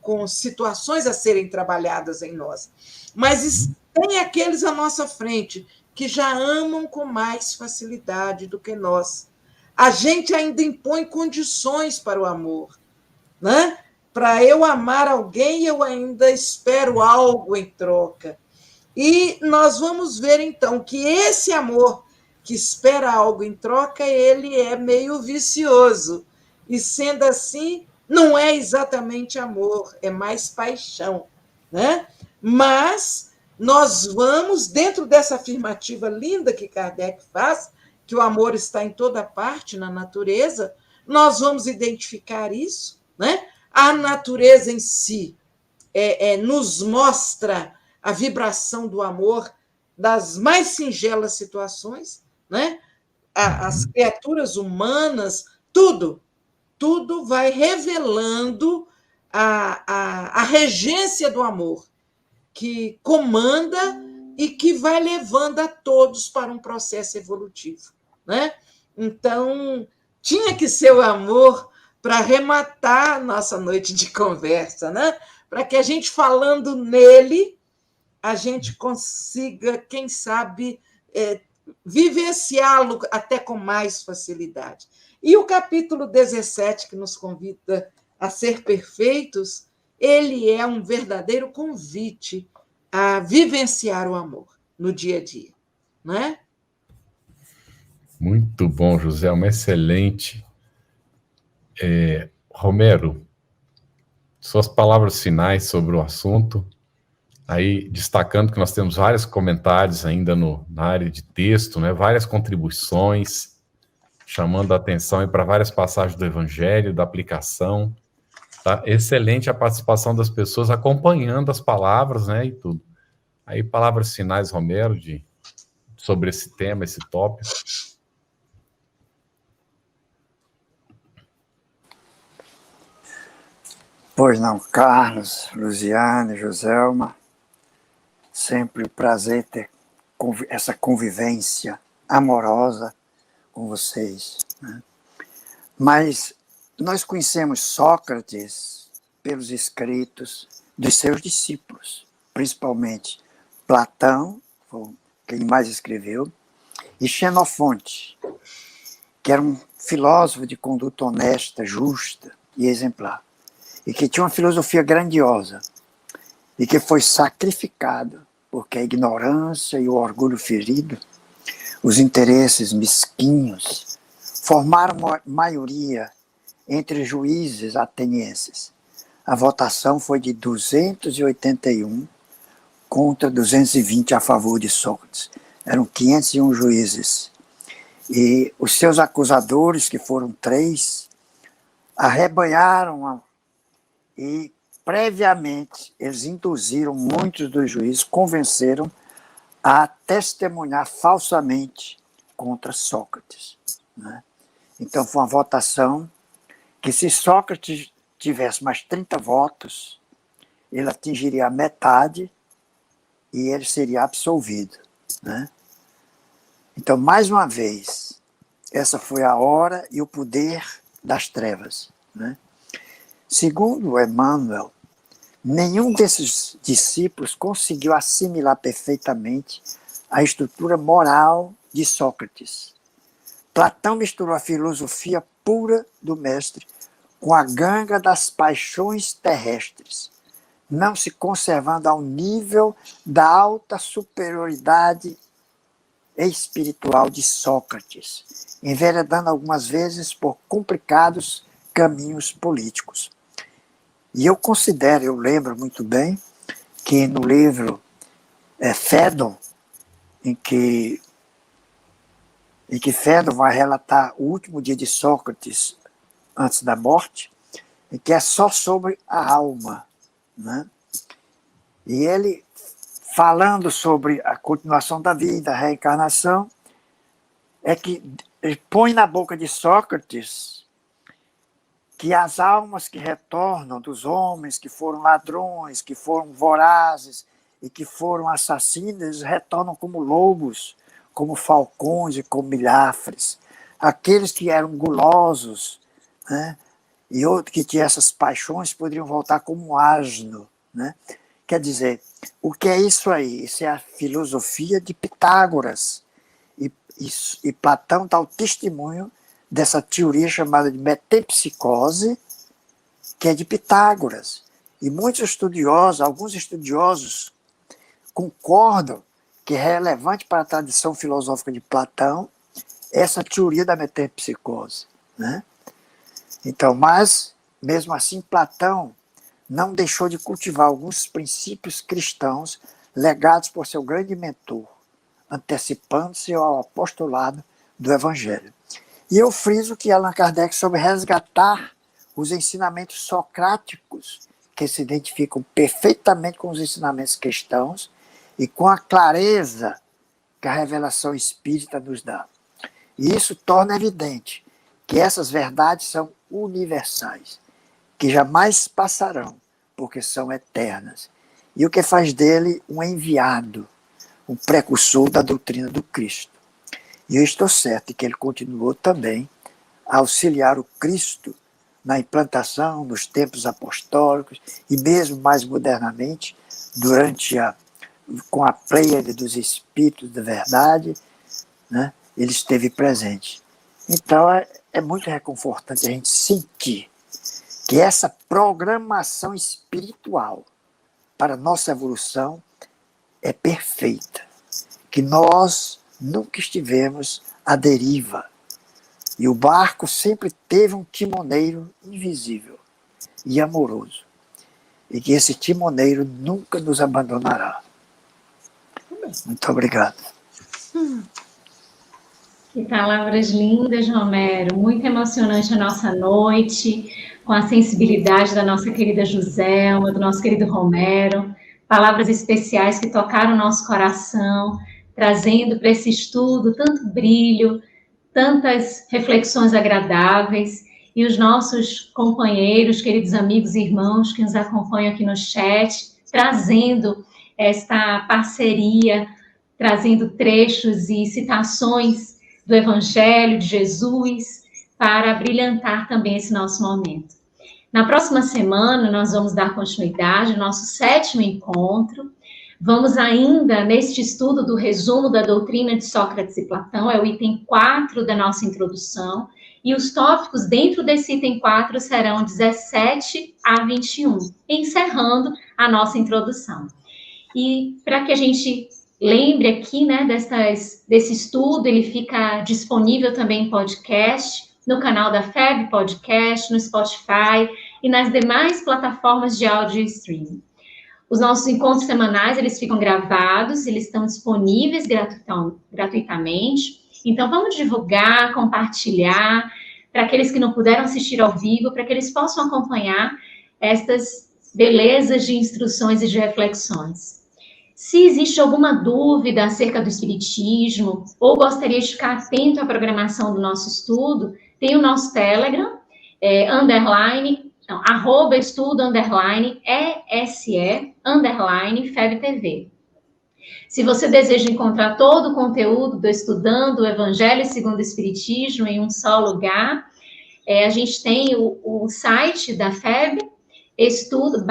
Speaker 5: com situações a serem trabalhadas em nós. Mas tem aqueles à nossa frente que já amam com mais facilidade do que nós. A gente ainda impõe condições para o amor, né? Para eu amar alguém, eu ainda espero algo em troca. E nós vamos ver, então, que esse amor que espera algo em troca, ele é meio vicioso. E, sendo assim, não é exatamente amor, é mais paixão, né? Mas nós vamos, dentro dessa afirmativa linda que Kardec faz, que o amor está em toda parte na natureza, nós vamos identificar isso, né? A natureza em si nos mostra a vibração do amor das mais singelas situações, né? As criaturas humanas, tudo vai revelando a regência do amor, que comanda e que vai levando a todos para um processo evolutivo, né? Então, tinha que ser o amor para arrematar a nossa noite de conversa, né? Para que a gente, falando nele, a gente consiga, quem sabe, vivenciá-lo até com mais facilidade. E o capítulo 17, que nos convida a ser perfeitos, ele é um verdadeiro convite a vivenciar o amor no dia a dia, não é?
Speaker 2: Muito bom, José, uma excelente. Romero, suas palavras finais sobre o assunto, aí destacando que nós temos vários comentários ainda na área de texto, né, várias contribuições, chamando a atenção para várias passagens do Evangelho, da aplicação. Tá? Excelente a participação das pessoas acompanhando as palavras, né, e tudo. Aí, palavras finais, Romero, sobre esse tema, esse tópico.
Speaker 4: Pois não, Carlos, Luziane, Joselma, sempre um prazer ter essa convivência amorosa com vocês, né? Mas nós conhecemos Sócrates pelos escritos dos seus discípulos, principalmente Platão, foi quem mais escreveu, e Xenofonte, que era um filósofo de conduta honesta, justa e exemplar, e que tinha uma filosofia grandiosa, e que foi sacrificado, porque a ignorância e o orgulho ferido, os interesses mesquinhos, formaram maioria entre juízes atenienses. A votação foi de 281 contra 220 a favor de Sócrates. Eram 501 juízes. E os seus acusadores, que foram 3, arrebanharam e, previamente, eles induziram muitos dos juízes, convenceram a testemunhar falsamente contra Sócrates, né? Então, foi uma votação que, se Sócrates tivesse mais 30 votos, ele atingiria a metade e ele seria absolvido, né? Então, mais uma vez, essa foi a hora e o poder das trevas, né? Segundo Emmanuel, nenhum desses discípulos conseguiu assimilar perfeitamente a estrutura moral de Sócrates. Platão misturou a filosofia pura do mestre com a ganga das paixões terrestres, não se conservando ao nível da alta superioridade espiritual de Sócrates, enveredando algumas vezes por complicados caminhos políticos. E eu lembro muito bem, que no livro Fédon, em que Fédon vai relatar o último dia de Sócrates antes da morte, e que é só sobre a alma, né? E ele, falando sobre a continuação da vida, a reencarnação, é que ele põe na boca de Sócrates que as almas que retornam dos homens que foram ladrões, que foram vorazes e que foram assassinos, retornam como lobos, como falcões e como milhafres. Aqueles que eram gulosos, né, e outros que tinham essas paixões poderiam voltar como um asno, né? Quer dizer, o que é isso aí? Isso é a filosofia de Pitágoras. E Platão dá o testemunho dessa teoria chamada de metempsicose, que é de Pitágoras. E muitos estudiosos, alguns estudiosos, concordam que é relevante para a tradição filosófica de Platão essa teoria da metempsicose, né? Então, mas, mesmo assim, Platão não deixou de cultivar alguns princípios cristãos legados por seu grande mentor, antecipando-se ao apostolado do Evangelho. E eu friso que Allan Kardec soube resgatar os ensinamentos socráticos, que se identificam perfeitamente com os ensinamentos cristãos e com a clareza que a revelação espírita nos dá. E isso torna evidente que essas verdades são universais, que jamais passarão, porque são eternas. E o que faz dele um enviado, um precursor da doutrina do Cristo. E eu estou certo de que ele continuou também a auxiliar o Cristo na implantação, nos tempos apostólicos, e mesmo mais modernamente, com a pleiade dos Espíritos da Verdade, né, ele esteve presente. Então, é muito reconfortante a gente sentir que essa programação espiritual para a nossa evolução é perfeita, que nós nunca estivemos à deriva, e o barco sempre teve um timoneiro invisível e amoroso, e que esse timoneiro nunca nos abandonará. Muito obrigado.
Speaker 3: Que palavras lindas, Romero. Muito emocionante a nossa noite, com a sensibilidade da nossa querida Joselma, do nosso querido Romero. Palavras especiais que tocaram o nosso coração, trazendo para esse estudo tanto brilho, tantas reflexões agradáveis. E os nossos companheiros, queridos amigos e irmãos que nos acompanham aqui no chat, trazendo esta parceria, trazendo trechos e citações do Evangelho de Jesus para brilhantar também esse nosso momento. Na próxima semana, nós vamos dar continuidade ao nosso 7º encontro. Vamos ainda neste estudo do resumo da doutrina de Sócrates e Platão, é o item 4 da nossa introdução, e os tópicos dentro desse item 4 serão 17 a 21, encerrando a nossa introdução. E para que a gente lembre aqui, né, desse estudo, ele fica disponível também em podcast, no canal da FEB Podcast, no Spotify e nas demais plataformas de áudio e streaming. Os nossos encontros semanais, eles ficam gravados, eles estão disponíveis gratuitamente, Então, vamos divulgar, compartilhar, para aqueles que não puderam assistir ao vivo, para que eles possam acompanhar estas belezas de instruções e de reflexões. Se existe alguma dúvida acerca do Espiritismo, ou gostaria de ficar atento à programação do nosso estudo, tem o nosso Telegram, @estudo_ESE_FebTV. Se você deseja encontrar todo o conteúdo do Estudando o Evangelho segundo o Espiritismo em um só lugar, a gente tem o site da FEB, estudo-ESE.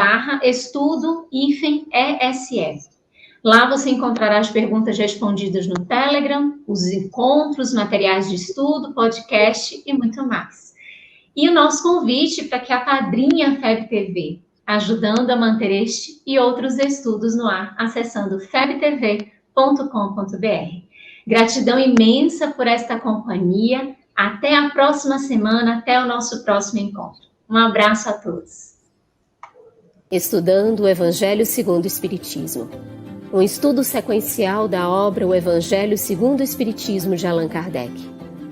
Speaker 3: Lá você encontrará as perguntas respondidas no Telegram, os encontros, materiais de estudo, podcast e muito mais. E o nosso convite para que apadrinhe a FEB TV, ajudando a manter este e outros estudos no ar, acessando febtv.com.br. Gratidão imensa por esta companhia. Até a próxima semana, até o nosso próximo encontro. Um abraço a todos.
Speaker 1: Estudando o Evangelho segundo o Espiritismo. Um estudo sequencial da obra O Evangelho segundo o Espiritismo de Allan Kardec.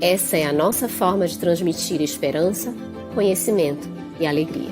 Speaker 1: Essa é a nossa forma de transmitir esperança, conhecimento e alegria.